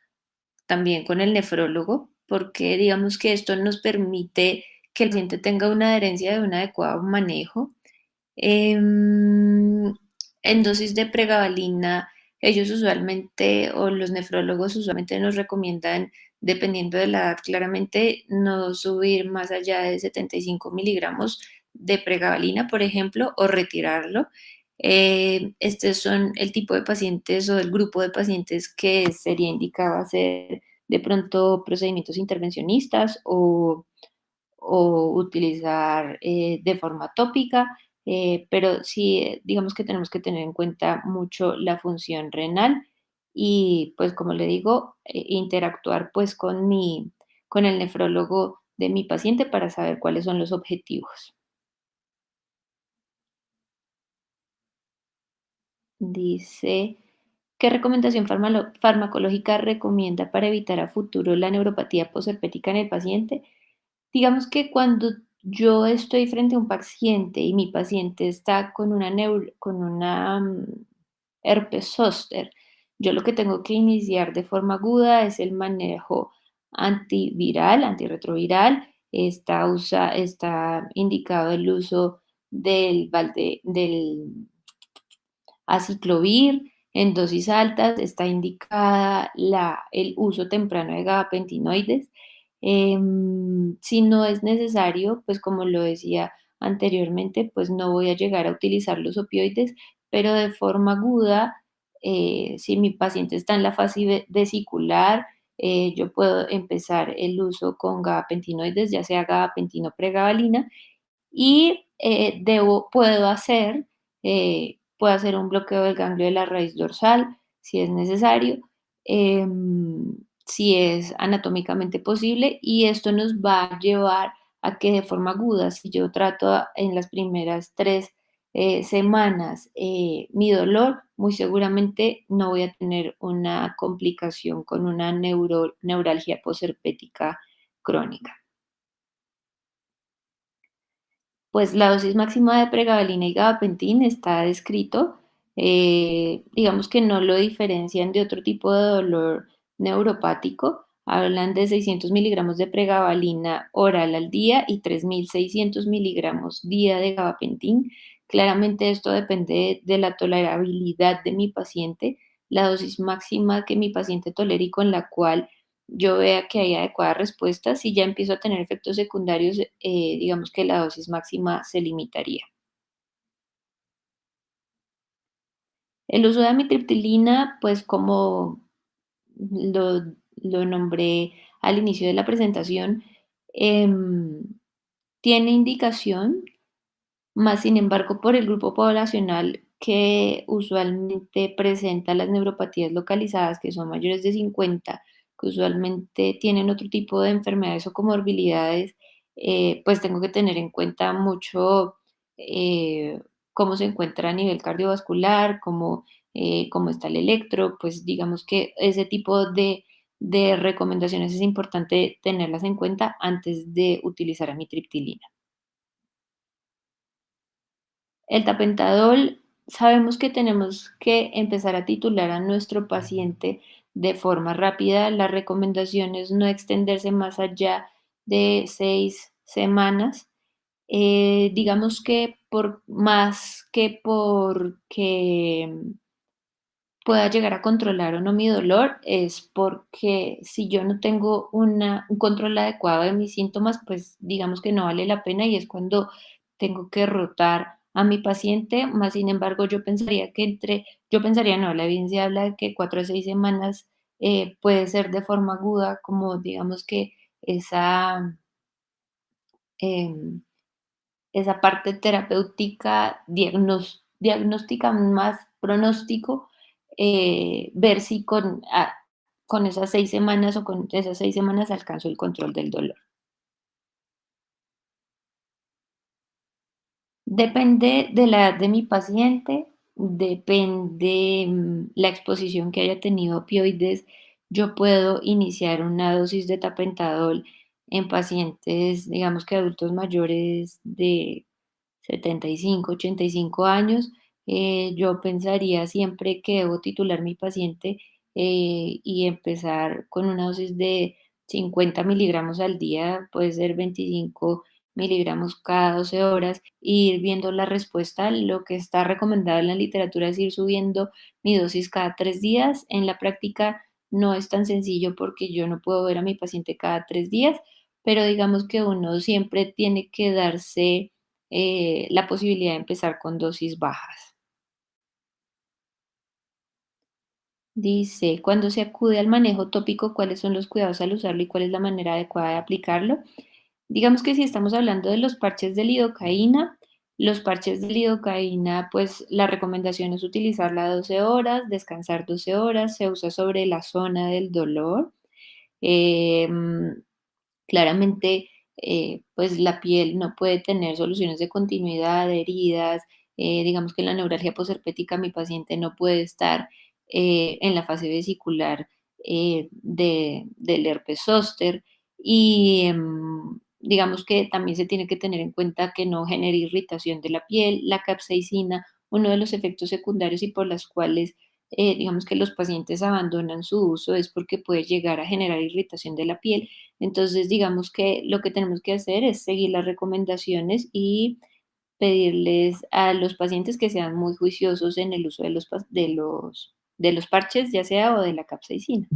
también con el nefrólogo, porque digamos que esto nos permite que el paciente tenga una adherencia de un adecuado manejo. Em, en dosis de pregabalina, ellos usualmente, o los nefrólogos usualmente nos recomiendan, dependiendo de la edad, claramente no subir más allá de 75 miligramos de pregabalina, por ejemplo, o retirarlo. Estos son el tipo de pacientes o el grupo de pacientes que sería indicado hacer de pronto procedimientos intervencionistas o utilizar de forma tópica, pero sí, digamos que tenemos que tener en cuenta mucho la función renal y pues como le digo, interactuar pues con con el nefrólogo de mi paciente para saber cuáles son los objetivos. Dice, ¿qué recomendación farmacológica recomienda para evitar a futuro la neuropatía posherpética en el paciente? Digamos que cuando yo estoy frente a un paciente y mi paciente está con una herpes zóster, yo lo que tengo que iniciar de forma aguda es el manejo antiviral, antirretroviral. Está indicado el uso del aciclovir en dosis altas, está indicada el uso temprano de gabapentinoides. Si no es necesario, pues como lo decía anteriormente, pues no voy a llegar a utilizar los opioides, pero de forma aguda, si mi paciente está en la fase vesicular, yo puedo empezar el uso con gabapentinoides, ya sea gabapentino o pregabalina, y puedo hacer un bloqueo del ganglio de la raíz dorsal si es necesario, si es anatómicamente posible, y esto nos va a llevar a que de forma aguda, si yo trato en las primeras 3 semanas mi dolor, muy seguramente no voy a tener una complicación con una neuralgia posherpética crónica. Pues la dosis máxima de pregabalina y gabapentin está descrito, digamos que no lo diferencian de otro tipo de dolor neuropático, hablan de 600 miligramos de pregabalina oral al día y 3.600 miligramos día de gabapentin. Claramente esto depende de la tolerabilidad de mi paciente, la dosis máxima que mi paciente tolere y con la cual yo vea que hay adecuada respuesta. Si ya empiezo a tener efectos secundarios, digamos que la dosis máxima se limitaría. El uso de amitriptilina, pues como lo, lo nombré al inicio de la presentación, em, tiene indicación. Más sin embargo, por el grupo poblacional que usualmente presenta las neuropatías localizadas, que son mayores de 50, que usualmente tienen otro tipo de enfermedades o comorbilidades, pues tengo que tener en cuenta mucho eh, cómo se encuentra a nivel cardiovascular, cómo está el electro, pues digamos que ese tipo de recomendaciones es importante tenerlas en cuenta antes de utilizar amitriptilina. El tapentadol, sabemos que tenemos que empezar a titular a nuestro paciente de forma rápida. La recomendación es no extenderse más allá de 6 semanas. Digamos que por más que porque pueda llegar a controlar o no mi dolor, es porque si yo no tengo un control adecuado de mis síntomas, pues digamos que no vale la pena y es cuando tengo que rotar a mi paciente. Más sin embargo, yo pensaría, no, la evidencia habla de que 4 a 6 semanas puede ser de forma aguda, como digamos que esa, em, esa parte terapéutica diagnóstica más pronóstico, ver si con esas 6 semanas o con esas 6 semanas alcanzo el control del dolor. Depende de la edad de mi paciente, depende la exposición que haya tenido a opioides. Yo puedo iniciar una dosis de tapentadol en pacientes, digamos que adultos mayores de 75, 85 años. Yo pensaría siempre que debo titular mi paciente y empezar con una dosis de 50 miligramos al día, puede ser 25 miligramos cada 12 horas, e ir viendo la respuesta. Lo que está recomendado en la literatura es ir subiendo mi dosis cada 3 días. En la práctica no es tan sencillo porque yo no puedo ver a mi paciente cada 3 días, pero digamos que uno siempre tiene que darse la posibilidad de empezar con dosis bajas. Dice, cuando se acude al manejo tópico, ¿cuáles son los cuidados al usarlo y cuál es la manera adecuada de aplicarlo? Digamos que si estamos hablando de los parches de lidocaína, los parches de lidocaína, pues la recomendación es utilizarla 12 horas, descansar 12 horas, se usa sobre la zona del dolor. Em, Claramente, pues la piel no puede tener soluciones de continuidad, heridas, digamos que en la neuralgia posherpética mi paciente no puede estar en la fase vesicular del herpes zóster y digamos que también se tiene que tener en cuenta que no genere irritación de la piel. La capsaicina, uno de los efectos secundarios y por las cuales digamos que los pacientes abandonan su uso es porque puede llegar a generar irritación de la piel. Entonces, digamos que lo que tenemos que hacer es seguir las recomendaciones y pedirles a los pacientes que sean muy juiciosos en el uso de los parches, ya sea o de la capsaicina.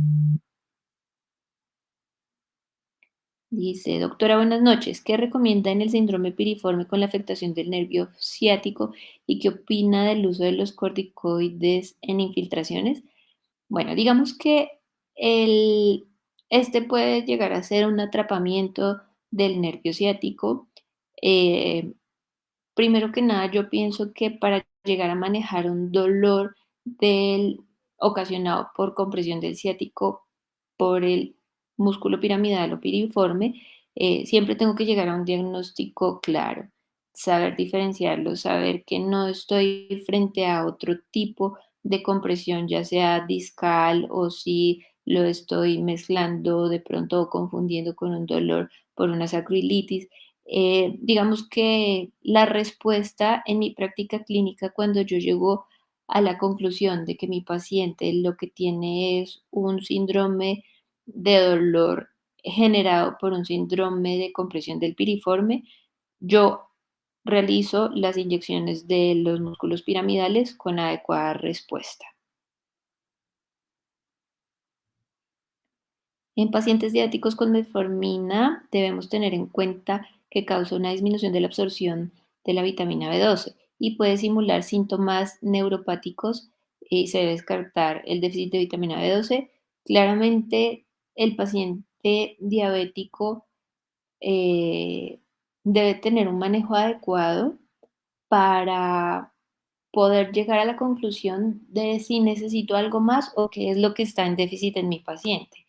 Dice, doctora, buenas noches. ¿Qué recomienda en el síndrome piriforme con la afectación del nervio ciático y qué opina del uso de los corticoides en infiltraciones? Bueno, digamos que el, este puede llegar a ser un atrapamiento del nervio ciático. Eh, Primero que nada, yo pienso que para llegar a manejar un dolor ocasionado por compresión del ciático por el músculo piramidal o piriforme, siempre tengo que llegar a un diagnóstico claro, saber diferenciarlo, saber que no estoy frente a otro tipo de compresión, ya sea discal o si lo estoy mezclando de pronto o confundiendo con un dolor por una sacroiliitis. Digamos que la respuesta en mi práctica clínica, cuando yo llego a la conclusión de que mi paciente lo que tiene es un síndrome de dolor generado por un síndrome de compresión del piriforme, yo realizo las inyecciones de los músculos piramidales con adecuada respuesta. En pacientes diabéticos con metformina debemos tener en cuenta que causa una disminución de la absorción de la vitamina B12 y puede simular síntomas neuropáticos y se debe descartar el déficit de vitamina B12. Claramente el paciente diabético eh, debe tener un manejo adecuado para poder llegar a la conclusión de si necesito algo más o qué es lo que está en déficit en mi paciente.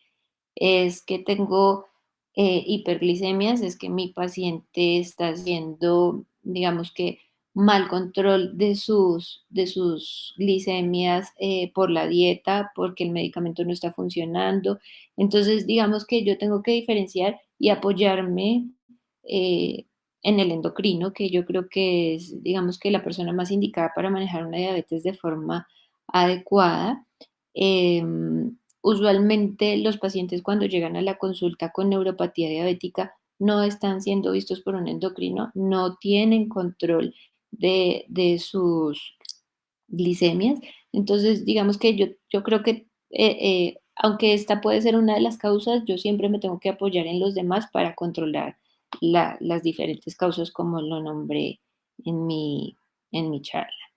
Es que tengo hiperglicemias, es que mi paciente está haciendo, digamos que, mal control de sus glicemias por la dieta, porque el medicamento no está funcionando. Entonces, digamos que yo tengo que diferenciar y apoyarme eh, en el endocrino, que yo creo que es, digamos que la persona más indicada para manejar una diabetes de forma adecuada. Usualmente los pacientes cuando llegan a la consulta con neuropatía diabética no están siendo vistos por un endocrino, no tienen control de sus glicemias. Entonces, digamos que yo creo que aunque esta puede ser una de las causas, yo siempre me tengo que apoyar en los demás para controlar las diferentes causas como lo nombré en mi charla.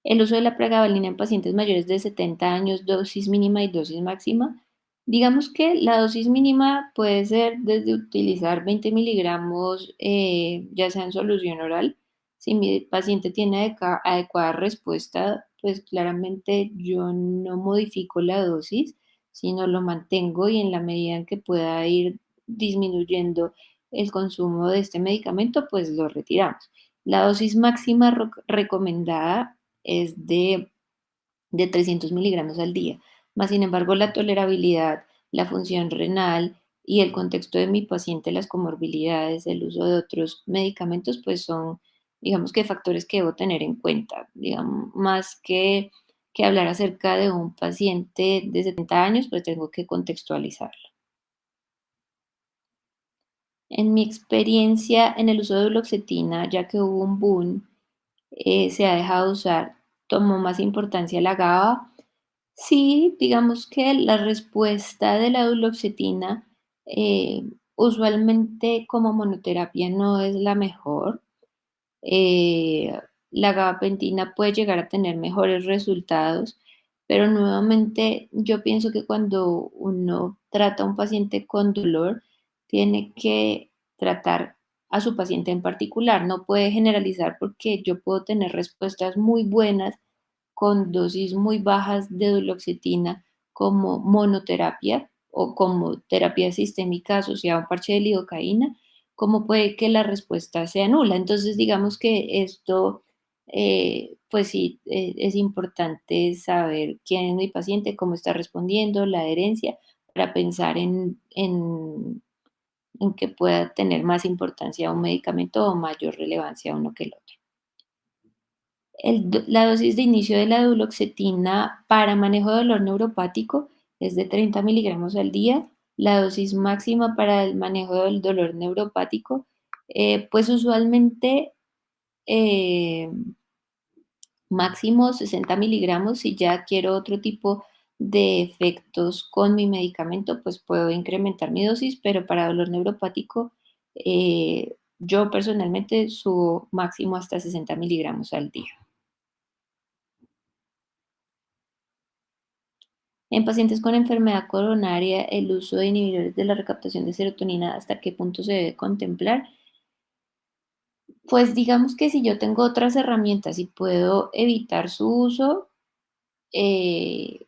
El uso de la pregabalina en pacientes mayores de 70 años, dosis mínima y dosis máxima. Digamos que la dosis mínima puede ser desde utilizar 20 miligramos, ya sea en solución oral. Si mi paciente tiene adecuada respuesta, pues claramente yo no modifico la dosis, sino lo mantengo y en la medida en que pueda ir disminuyendo el consumo de este medicamento, pues lo retiramos. La dosis máxima recomendada es de 300 miligramos al día. Más sin embargo, la tolerabilidad, la función renal y el contexto de mi paciente, las comorbilidades, el uso de otros medicamentos, pues son, digamos que factores que debo tener en cuenta. Digamos, más que hablar acerca de un paciente de 70 años, pues tengo que contextualizarlo. En mi experiencia en el uso de duloxetina, ya que hubo un boom, se ha dejado de usar, tomó más importancia la GABA. Sí, digamos que la respuesta de la duloxetina usualmente como monoterapia no es la mejor. Eh, la gabapentina puede llegar a tener mejores resultados, pero nuevamente yo pienso que cuando uno trata a un paciente con dolor, tiene que tratar a su paciente en particular. No puede generalizar porque yo puedo tener respuestas muy buenas con dosis muy bajas de duloxetina como monoterapia, o como terapia sistémica asociada a un parche de lidocaína, ¿cómo puede que la respuesta sea nula? Entonces, digamos que esto, pues sí, es importante saber quién es mi paciente, cómo está respondiendo, la adherencia, para pensar en que pueda tener más importancia un medicamento o mayor relevancia uno que el otro. La dosis de inicio de la duloxetina para manejo de dolor neuropático es de 30 miligramos al día. La dosis máxima para el manejo del dolor neuropático, pues usualmente eh, máximo 60 miligramos. Si ya quiero otro tipo de efectos con mi medicamento, pues puedo incrementar mi dosis, pero para dolor neuropático, yo personalmente subo máximo hasta 60 miligramos al día. En pacientes con enfermedad coronaria, el uso de inhibidores de la recaptación de serotonina, ¿hasta qué punto se debe contemplar? Pues digamos que si yo tengo otras herramientas y puedo evitar su uso, eh,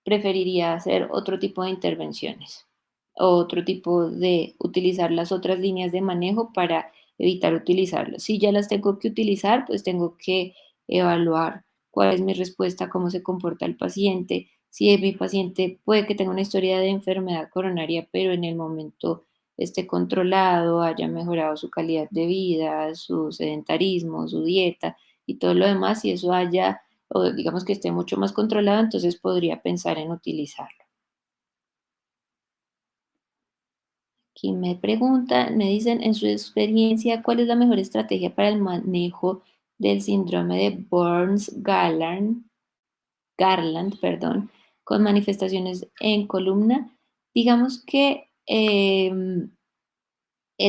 preferiría hacer otro tipo de intervenciones, o otro tipo de utilizar las otras líneas de manejo para evitar utilizarlas. Si ya las tengo que utilizar, pues tengo que evaluar cuál es mi respuesta, cómo se comporta el paciente. Si mi paciente puede que tenga una historia de enfermedad coronaria, pero en el momento esté controlado, haya mejorado su calidad de vida, su sedentarismo, su dieta y todo lo demás, y eso haya o digamos que esté mucho más controlado, entonces podría pensar en utilizarlo. Aquí me preguntan, me dicen, en su experiencia, ¿cuál es la mejor estrategia para el manejo del síndrome de Burns-Garland, perdón, con manifestaciones en columna? Digamos que el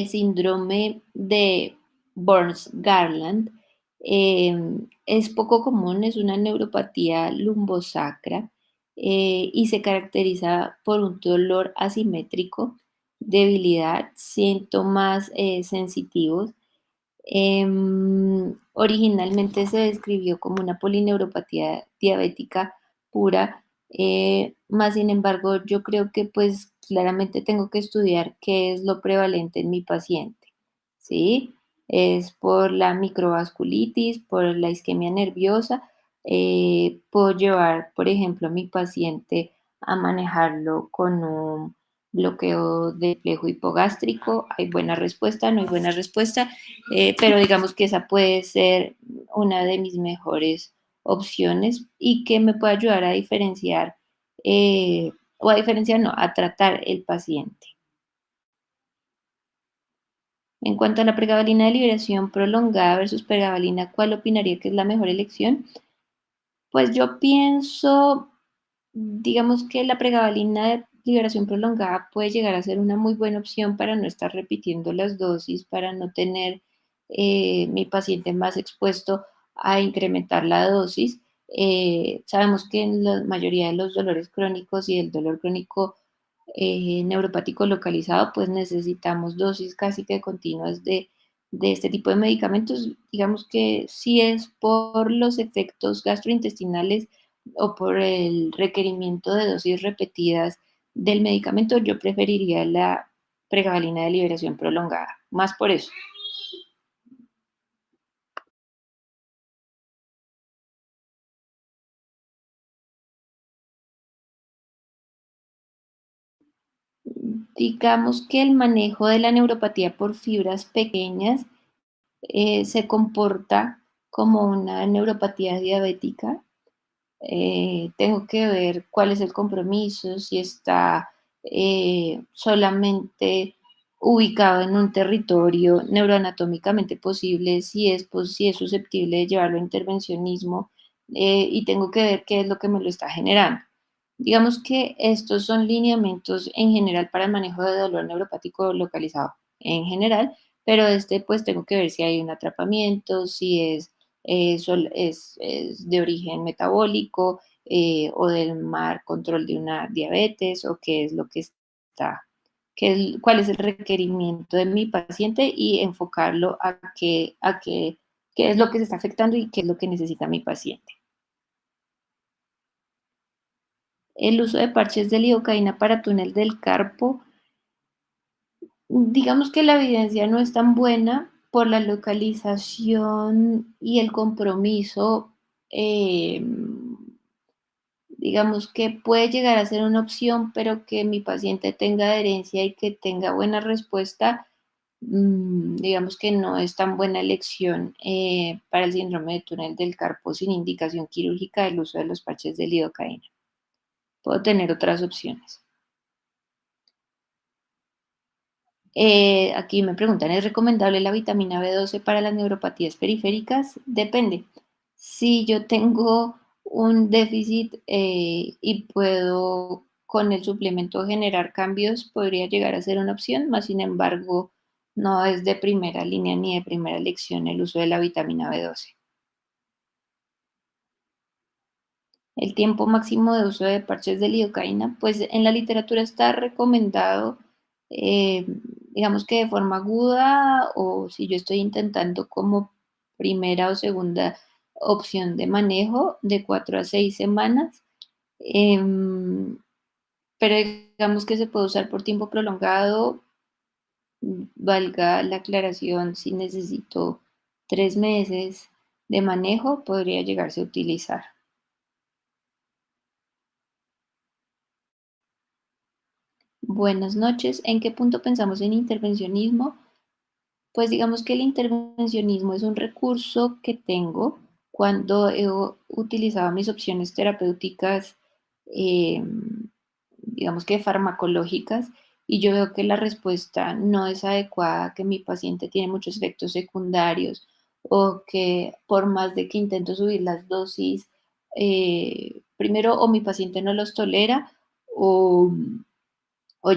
síndrome de Burns-Garland es poco común, es una neuropatía lumbosacra y se caracteriza por un dolor asimétrico, debilidad, síntomas sensitivos. Originalmente se describió como una polineuropatía diabética pura, más sin embargo, yo creo que pues claramente tengo que estudiar qué es lo prevalente en mi paciente, ¿sí? Es por la microvasculitis, por la isquemia nerviosa. Puedo llevar, por ejemplo, a mi paciente a manejarlo con un bloqueo de plejo hipogástrico. Hay buena respuesta, no hay buena respuesta, pero digamos que esa puede ser una de mis mejores opciones y que me puede ayudar a diferenciar, o a diferenciar, no, a tratar el paciente. En cuanto a la pregabalina de liberación prolongada versus pregabalina, ¿cuál opinaría que es la mejor elección? Pues yo pienso, digamos que la pregabalina de liberación prolongada puede llegar a ser una muy buena opción para no estar repitiendo las dosis, para no tener mi paciente más expuesto a incrementar la dosis. Sabemos que en la mayoría de los dolores crónicos y el dolor crónico neuropático localizado, pues necesitamos dosis casi que continuas de este tipo de medicamentos. Digamos que si es por los efectos gastrointestinales o por el requerimiento de dosis repetidas del medicamento, yo preferiría la pregabalina de liberación prolongada, más por eso. Digamos que el manejo de la neuropatía por fibras pequeñas se comporta como una neuropatía diabética. Tengo que ver cuál es el compromiso, si está solamente ubicado en un territorio neuroanatómicamente posible, si es susceptible de llevarlo a intervencionismo, y tengo que ver qué es lo que me lo está generando. Digamos que estos son lineamientos en general para el manejo de dolor neuropático localizado en general, pero pues tengo que ver si hay un atrapamiento, si es de origen metabólico, o del mal control de una diabetes, o qué es lo que está, cuál es el requerimiento de mi paciente y enfocarlo qué es lo que se está afectando y qué es lo que necesita mi paciente. El uso de parches de lidocaína para túnel del carpo, digamos que la evidencia no es tan buena por la localización y el compromiso, digamos que puede llegar a ser una opción, pero que mi paciente tenga adherencia y que tenga buena respuesta, digamos que no es tan buena elección para el síndrome de túnel del carpo sin indicación quirúrgica el uso de los parches de lidocaína. Puedo tener otras opciones. Aquí me preguntan, ¿es recomendable la vitamina B12 para las neuropatías periféricas? Depende. Si yo tengo un déficit y puedo con el suplemento generar cambios, podría llegar a ser una opción, más sin embargo, no es de primera línea ni de primera elección el uso de la vitamina B12. El tiempo máximo de uso de parches de lidocaína, pues en la literatura está recomendado, eh, digamos que de forma aguda o si yo estoy intentando como primera o segunda opción de manejo de 4 a 6 semanas, em, pero digamos que se puede usar por tiempo prolongado, valga la aclaración, si necesito 3 meses de manejo, podría llegarse a utilizar. Buenas noches. ¿En qué punto pensamos en intervencionismo? Pues digamos que el intervencionismo es un recurso que tengo cuando he utilizado mis opciones terapéuticas, digamos que farmacológicas, y yo veo que la respuesta no es adecuada, que mi paciente tiene muchos efectos secundarios o que por más de que intento subir las dosis, primero o mi paciente no los tolera o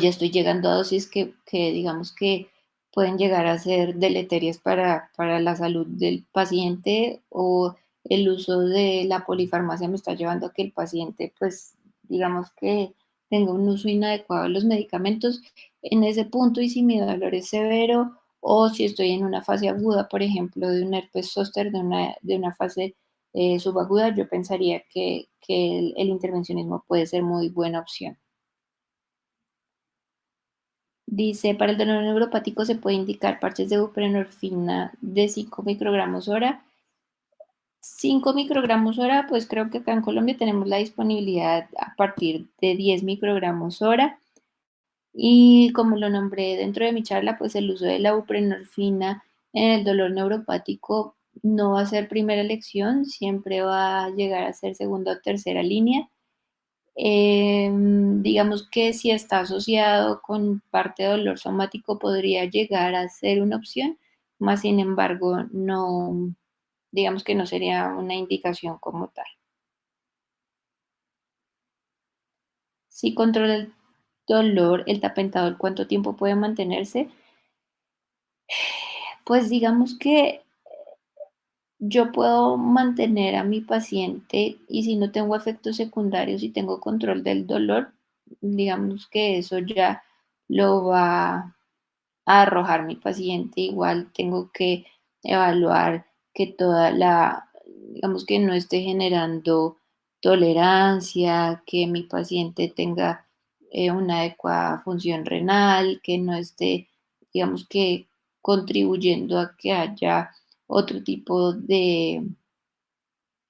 ya estoy llegando a dosis que digamos que pueden llegar a ser deleterias para la salud del paciente o el uso de la polifarmacia me está llevando a que el paciente, pues, digamos que tenga un uso inadecuado de los medicamentos en ese punto y si mi dolor es severo o si estoy en una fase aguda, por ejemplo, de un herpes zóster, de una fase subaguda, yo pensaría que el intervencionismo puede ser muy buena opción. Dice, para el dolor neuropático se puede indicar parches de buprenorfina de 5 microgramos hora. 5 microgramos hora, pues creo que acá en Colombia tenemos la disponibilidad a partir de 10 microgramos hora. Y como lo nombré dentro de mi charla, pues el uso de la buprenorfina en el dolor neuropático no va a ser primera elección, siempre va a llegar a ser segunda o tercera línea. Digamos que si está asociado con parte de dolor somático podría llegar a ser una opción, más sin embargo, no, digamos que no sería una indicación como tal. Si controla el dolor, el tapentador, ¿cuánto tiempo puede mantenerse? Pues digamos que yo puedo mantener a mi paciente y si no tengo efectos secundarios y tengo control del dolor, digamos que eso ya lo va a arrojar mi paciente. Igual tengo que evaluar que digamos que no esté generando tolerancia, que mi paciente tenga una adecuada función renal, que no esté, digamos que contribuyendo a que haya otro tipo de,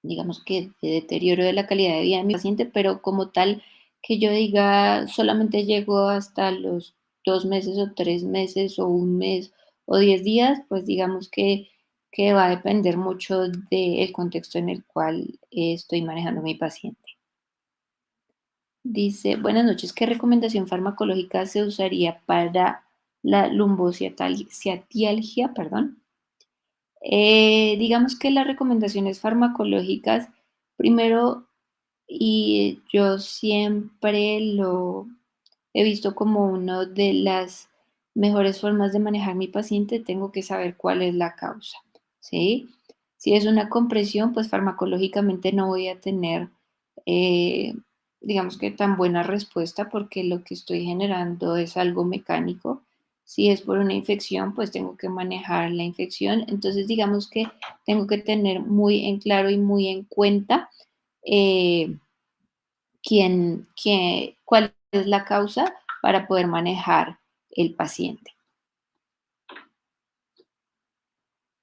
digamos que de deterioro de la calidad de vida de mi paciente, pero como tal que yo diga solamente llego hasta los 2 meses o 3 meses o un mes o 10 días, pues digamos que va a depender mucho del contexto en el cual estoy manejando a mi paciente. Dice, buenas noches, ¿qué recomendación farmacológica se usaría para la lumbociatalgia, perdón? Digamos que las recomendaciones farmacológicas, primero, y yo siempre lo he visto como una de las mejores formas de manejar mi paciente, tengo que saber cuál es la causa, ¿sí? Si es una compresión, pues farmacológicamente no voy a tener, eh, digamos que tan buena respuesta porque lo que estoy generando es algo mecánico. Si es por una infección, pues tengo que manejar la infección. Entonces, digamos que tengo que tener muy en claro y muy en cuenta eh, cuál es la causa para poder manejar el paciente.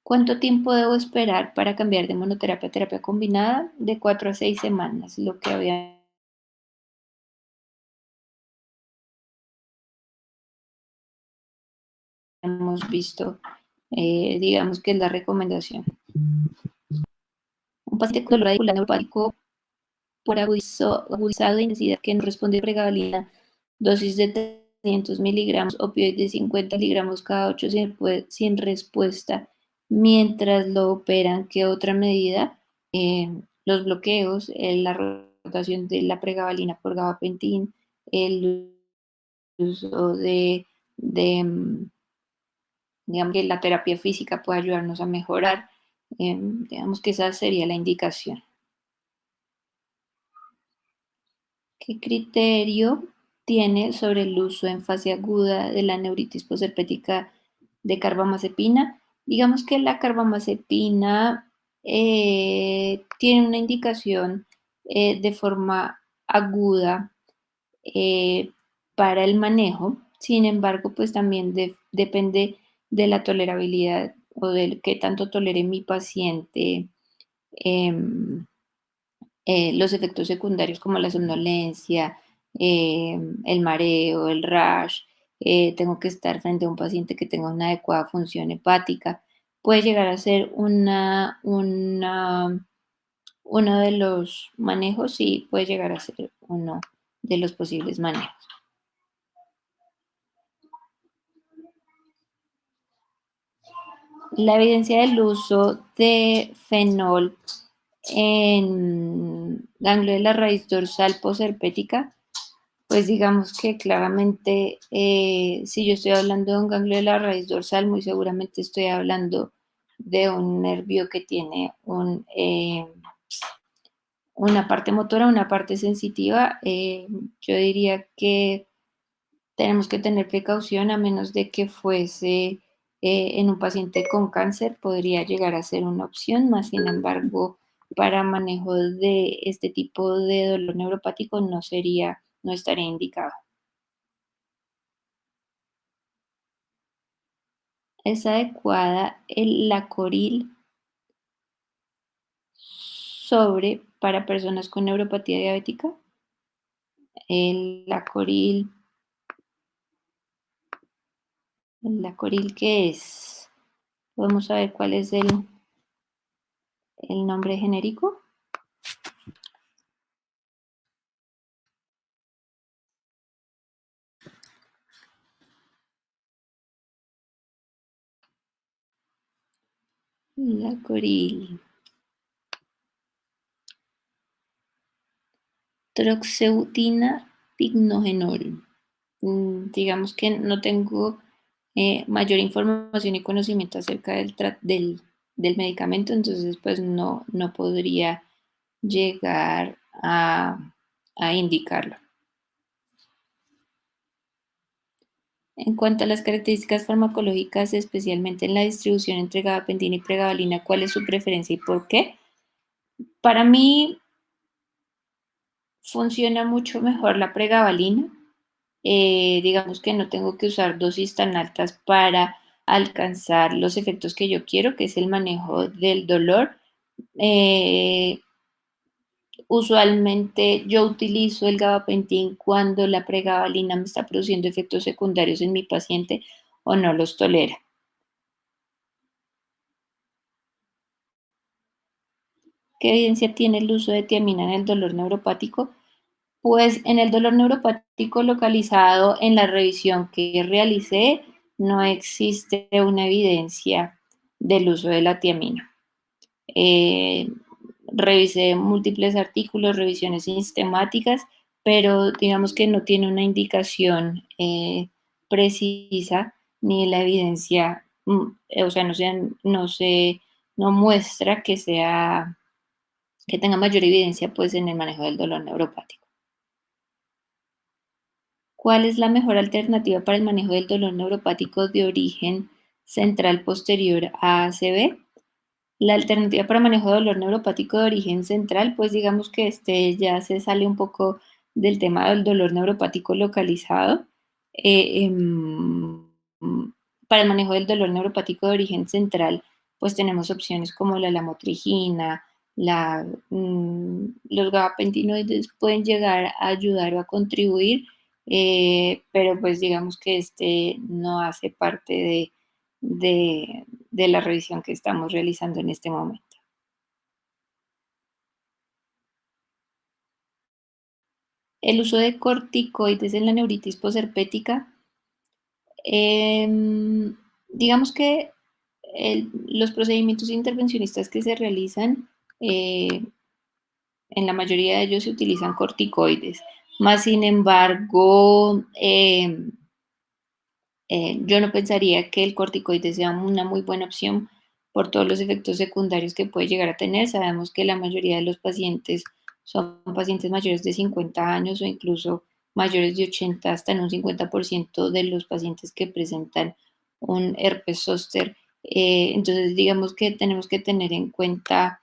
¿Cuánto tiempo debo esperar para cambiar de monoterapia a terapia combinada? De 4 a 6 semanas, lo que habíamos visto, digamos que es la recomendación. Un paciente con dolor radicular neuropático por agudizado de intensidad que no responde a pregabalina, dosis de 300 miligramos, opioides de 50 miligramos cada 8 sin respuesta, mientras lo operan. ¿Qué otra medida? Los bloqueos, la rotación de la pregabalina por gabapentin, el uso digamos que la terapia física puede ayudarnos a mejorar. Digamos que esa sería la indicación. ¿Qué criterio tiene sobre el uso en fase aguda de la neuritis posherpética de carbamazepina? Digamos que la carbamazepina tiene una indicación de forma aguda para el manejo. Sin embargo, pues también depende de la tolerabilidad o de qué tanto tolere mi paciente los efectos secundarios como la somnolencia, el mareo, el rash. Tengo que estar frente a un paciente que tenga una adecuada función hepática. Puede llegar a ser uno de los manejos, sí, puede llegar a ser uno de los posibles manejos. La evidencia del uso de fenol en ganglio de la raíz dorsal posherpética, pues digamos que claramente si yo estoy hablando de un ganglio de la raíz dorsal, muy seguramente estoy hablando de un nervio que tiene una parte motora, una parte sensitiva. Yo diría que tenemos que tener precaución a menos de que fuese en un paciente con cáncer, podría llegar a ser una opción, más sin embargo, para manejo de este tipo de dolor neuropático no estaría indicado. ¿Es adecuada el Lacoril para personas con neuropatía diabética? El Lacoril, ¿qué es? ¿Podemos saber cuál es el nombre genérico? Lacoril. Troxeutina pignogenol. Digamos que no tengo mayor información y conocimiento acerca del medicamento, entonces pues no podría llegar a indicarlo. En cuanto a las características farmacológicas, especialmente en la distribución entre gabapentina y pregabalina, ¿cuál es su preferencia y por qué? Para mí funciona mucho mejor la pregabalina. Digamos que no tengo que usar dosis tan altas para alcanzar los efectos que yo quiero, que es el manejo del dolor. Usualmente yo utilizo el gabapentin cuando la pregabalina me está produciendo efectos secundarios en mi paciente o no los tolera. ¿Qué evidencia tiene el uso de tiamina en el dolor neuropático? Pues en el dolor neuropático localizado en la revisión que realicé, no existe una evidencia del uso de la tiamina. Revisé múltiples artículos, revisiones sistemáticas, pero digamos que no tiene una indicación precisa ni la evidencia, o sea, no muestra que tenga mayor evidencia pues en el manejo del dolor neuropático. ¿Cuál es la mejor alternativa para el manejo del dolor neuropático de origen central posterior a ACV? La alternativa para manejo de dolor neuropático de origen central, pues digamos que ya se sale un poco del tema del dolor neuropático localizado. Eh, em, para el manejo del dolor neuropático de origen central, pues tenemos opciones como la lamotrigina, los gabapentinoides pueden llegar a ayudar o a contribuir, pero pues digamos que este no hace parte de la revisión que estamos realizando en este momento. El uso de corticoides en la neuritis posherpética, em, digamos que los procedimientos intervencionistas que se realizan, en la mayoría de ellos se utilizan corticoides, más sin embargo, yo no pensaría que el corticoide sea una muy buena opción por todos los efectos secundarios que puede llegar a tener. Sabemos que la mayoría de los pacientes son pacientes mayores de 50 años o incluso mayores de 80, hasta en un 50% de los pacientes que presentan un herpes zóster. Entonces, digamos que tenemos que tener en cuenta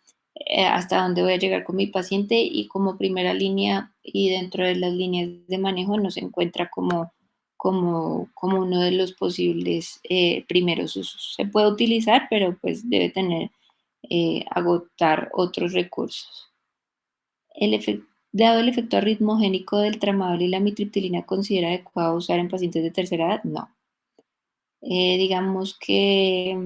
hasta dónde voy a llegar con mi paciente, y como primera línea y dentro de las líneas de manejo no se encuentra como uno de los posibles primeros usos. Se puede utilizar, pero pues debe tener, agotar otros recursos. Dado el efecto arritmogénico del tramadol y la amitriptilina, ¿considera adecuado usar en pacientes de tercera edad? No. Digamos que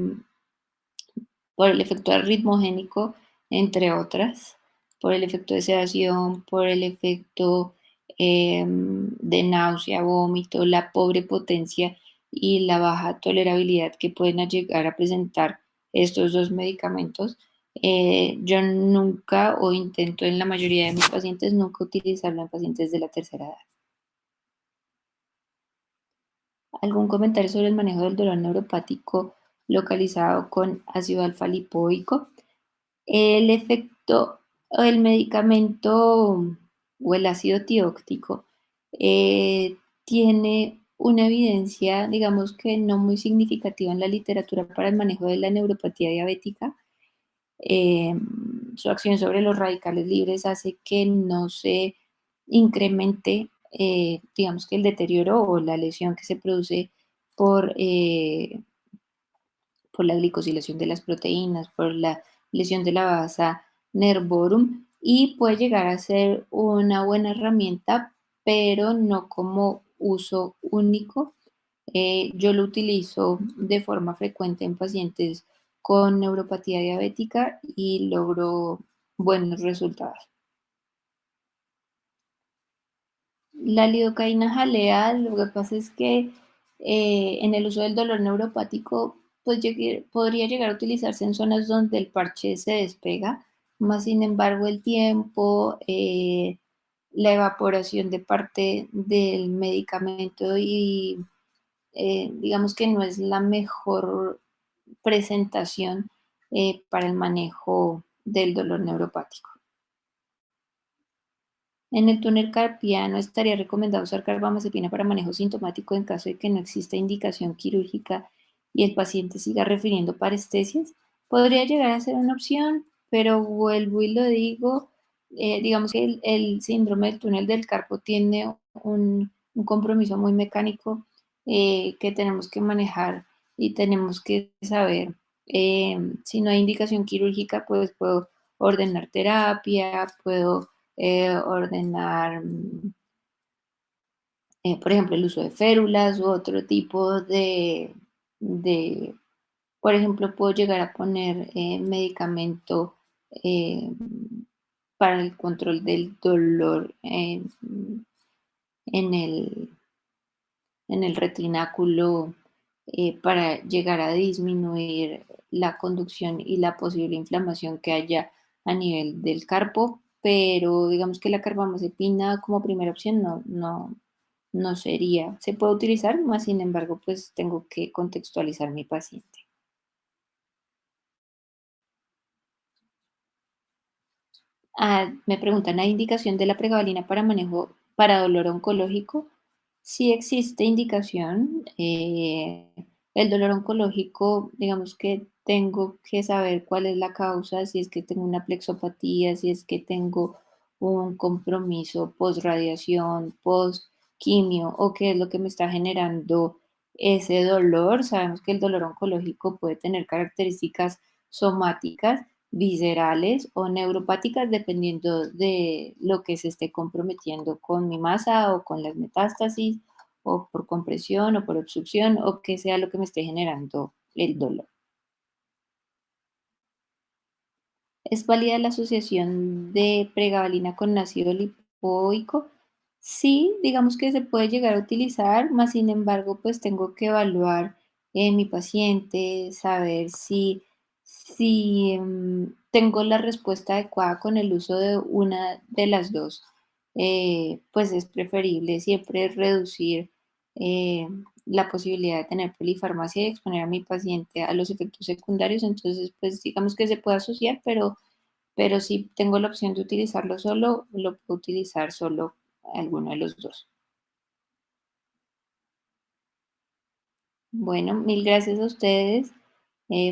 por el efecto arritmogénico, entre otras, por el efecto de sedación, por el efecto de náusea, vómito, la pobre potencia y la baja tolerabilidad que pueden llegar a presentar estos dos medicamentos. Yo nunca, o intento en la mayoría de mis pacientes, nunca utilizarlo en pacientes de la tercera edad. ¿Algún comentario sobre el manejo del dolor neuropático localizado con ácido alfa lipoico? El efecto o el medicamento o el ácido tióctico tiene una evidencia, digamos que no muy significativa en la literatura para el manejo de la neuropatía diabética. Su acción sobre los radicales libres hace que no se incremente, digamos que el deterioro o la lesión que se produce por, por la glicosilación de las proteínas, por la lesión de la basa nervorum, y puede llegar a ser una buena herramienta, pero no como uso único. Yo lo utilizo de forma frecuente en pacientes con neuropatía diabética y logro buenos resultados. La lidocaína jalea, lo que pasa es que en el uso del dolor neuropático, pues podría llegar a utilizarse en zonas donde el parche se despega, más sin embargo el tiempo, la evaporación de parte del medicamento y digamos que no es la mejor presentación para el manejo del dolor neuropático. En el túnel carpiano estaría recomendado usar carbamazepina para manejo sintomático en caso de que no exista indicación quirúrgica y el paciente siga refiriendo parestesias. Podría llegar a ser una opción, pero vuelvo y lo digo, digamos que el síndrome del túnel del carpo tiene un compromiso muy mecánico que tenemos que manejar y tenemos que saber. Si no hay indicación quirúrgica, pues puedo ordenar terapia, puedo ordenar, por ejemplo, el uso de férulas u otro tipo de, por ejemplo, puedo llegar a poner medicamento eh, para el control del dolor en el retináculo para llegar a disminuir la conducción y la posible inflamación que haya a nivel del carpo, pero digamos que la carbamazepina como primera opción no sería. Se puede utilizar, más sin embargo, pues tengo que contextualizar mi paciente. Me preguntan, ¿hay indicación de la pregabalina para manejo para dolor oncológico? Sí existe indicación. El dolor oncológico, digamos que tengo que saber cuál es la causa, si es que tengo una plexopatía, si es que tengo un compromiso post-radiación, post-quimio, o qué es lo que me está generando ese dolor. Sabemos que el dolor oncológico puede tener características somáticas, viscerales o neuropáticas, dependiendo de lo que se esté comprometiendo con mi masa o con las metástasis, o por compresión o por obstrucción, o que sea lo que me esté generando el dolor. ¿Es válida la asociación de pregabalina con ácido lipoico? Sí, digamos que se puede llegar a utilizar, más sin embargo, pues tengo que evaluar mi paciente, saber si tengo la respuesta adecuada con el uso de una de las dos. Pues es preferible siempre reducir eh, la posibilidad de tener polifarmacia y exponer a mi paciente a los efectos secundarios. Entonces, pues digamos que se puede asociar, pero si tengo la opción de utilizarlo solo, lo puedo utilizar solo alguno de los dos. Bueno, mil gracias a ustedes.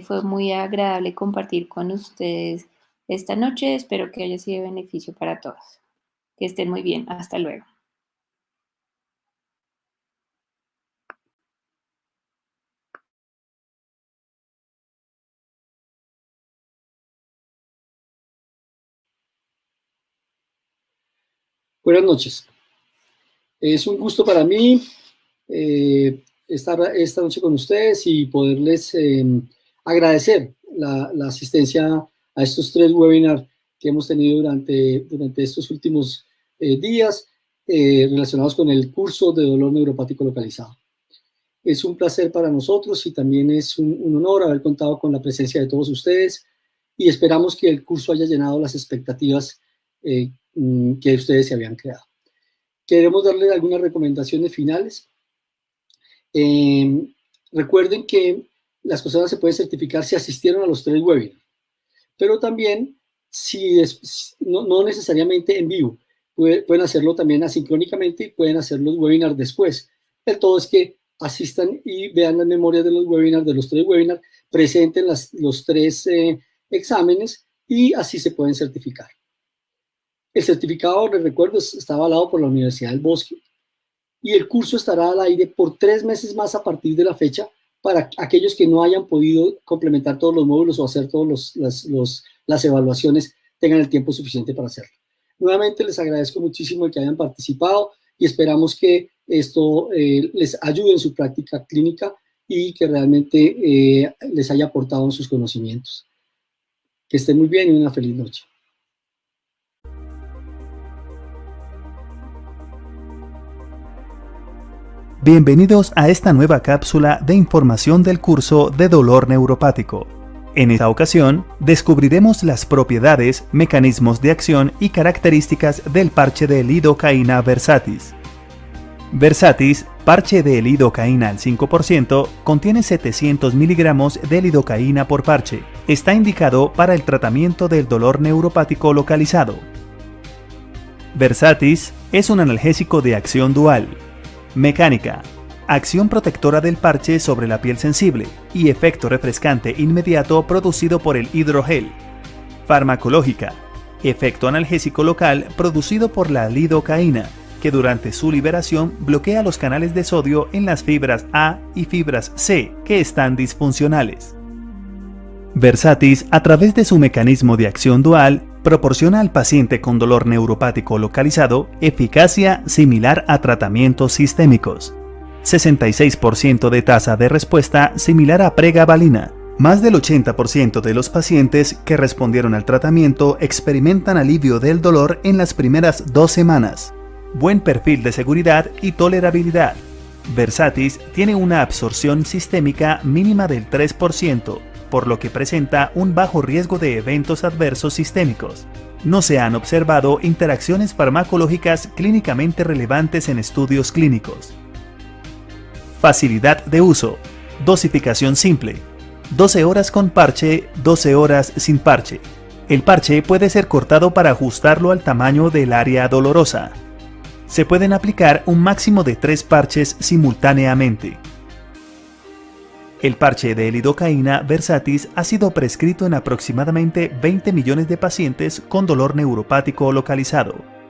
Fue muy agradable compartir con ustedes esta noche. Espero que haya sido de beneficio para todos. Que estén muy bien. Hasta luego. Buenas noches. Es un gusto para mí estar esta noche con ustedes y poderles agradecer la asistencia a estos 3 webinars que hemos tenido durante estos últimos días relacionados con el curso de dolor neuropático localizado. Es un placer para nosotros y también es un honor haber contado con la presencia de todos ustedes y esperamos que el curso haya llenado las expectativas que ustedes se habían creado. Queremos darles algunas recomendaciones finales. Recuerden que las personas se pueden certificar si asistieron a los 3 webinars, pero también no necesariamente en vivo, pueden hacerlo también asincrónicamente y pueden hacer los webinars después. El todo es que asistan y vean las memorias de los webinars, de los 3 webinars, presenten los 3 exámenes y así se pueden certificar. El certificado, les recuerdo, está avalado por la Universidad del Bosque y el curso estará al aire por 3 meses más a partir de la fecha para aquellos que no hayan podido complementar todos los módulos o hacer todas las evaluaciones, tengan el tiempo suficiente para hacerlo. Nuevamente les agradezco muchísimo el que hayan participado y esperamos que esto les ayude en su práctica clínica y que realmente les haya aportado en sus conocimientos. Que estén muy bien y una feliz noche. Bienvenidos a esta nueva cápsula de información del curso de dolor neuropático. En esta ocasión, descubriremos las propiedades, mecanismos de acción y características del parche de lidocaína Versatis. Versatis, parche de lidocaína al 5%, contiene 700 miligramos de lidocaína por parche. Está indicado para el tratamiento del dolor neuropático localizado. Versatis es un analgésico de acción dual. Mecánica: acción protectora del parche sobre la piel sensible y efecto refrescante inmediato producido por el hidrogel. Farmacológica: efecto analgésico local producido por la lidocaína, que durante su liberación bloquea los canales de sodio en las fibras A y fibras C que están disfuncionales. Versatis, a través de su mecanismo de acción dual, proporciona al paciente con dolor neuropático localizado eficacia similar a tratamientos sistémicos. 66% de tasa de respuesta similar a pregabalina. Más del 80% de los pacientes que respondieron al tratamiento experimentan alivio del dolor en las primeras 2 semanas. Buen perfil de seguridad y tolerabilidad. Versatis tiene una absorción sistémica mínima del 3%, por lo que presenta un bajo riesgo de eventos adversos sistémicos. No se han observado interacciones farmacológicas clínicamente relevantes en estudios clínicos. Facilidad de uso. Dosificación simple. 12 horas con parche, 12 horas sin parche. El parche puede ser cortado para ajustarlo al tamaño del área dolorosa. Se pueden aplicar un máximo de 3 parches simultáneamente. El parche de lidocaína Versatis ha sido prescrito en aproximadamente 20 millones de pacientes con dolor neuropático localizado.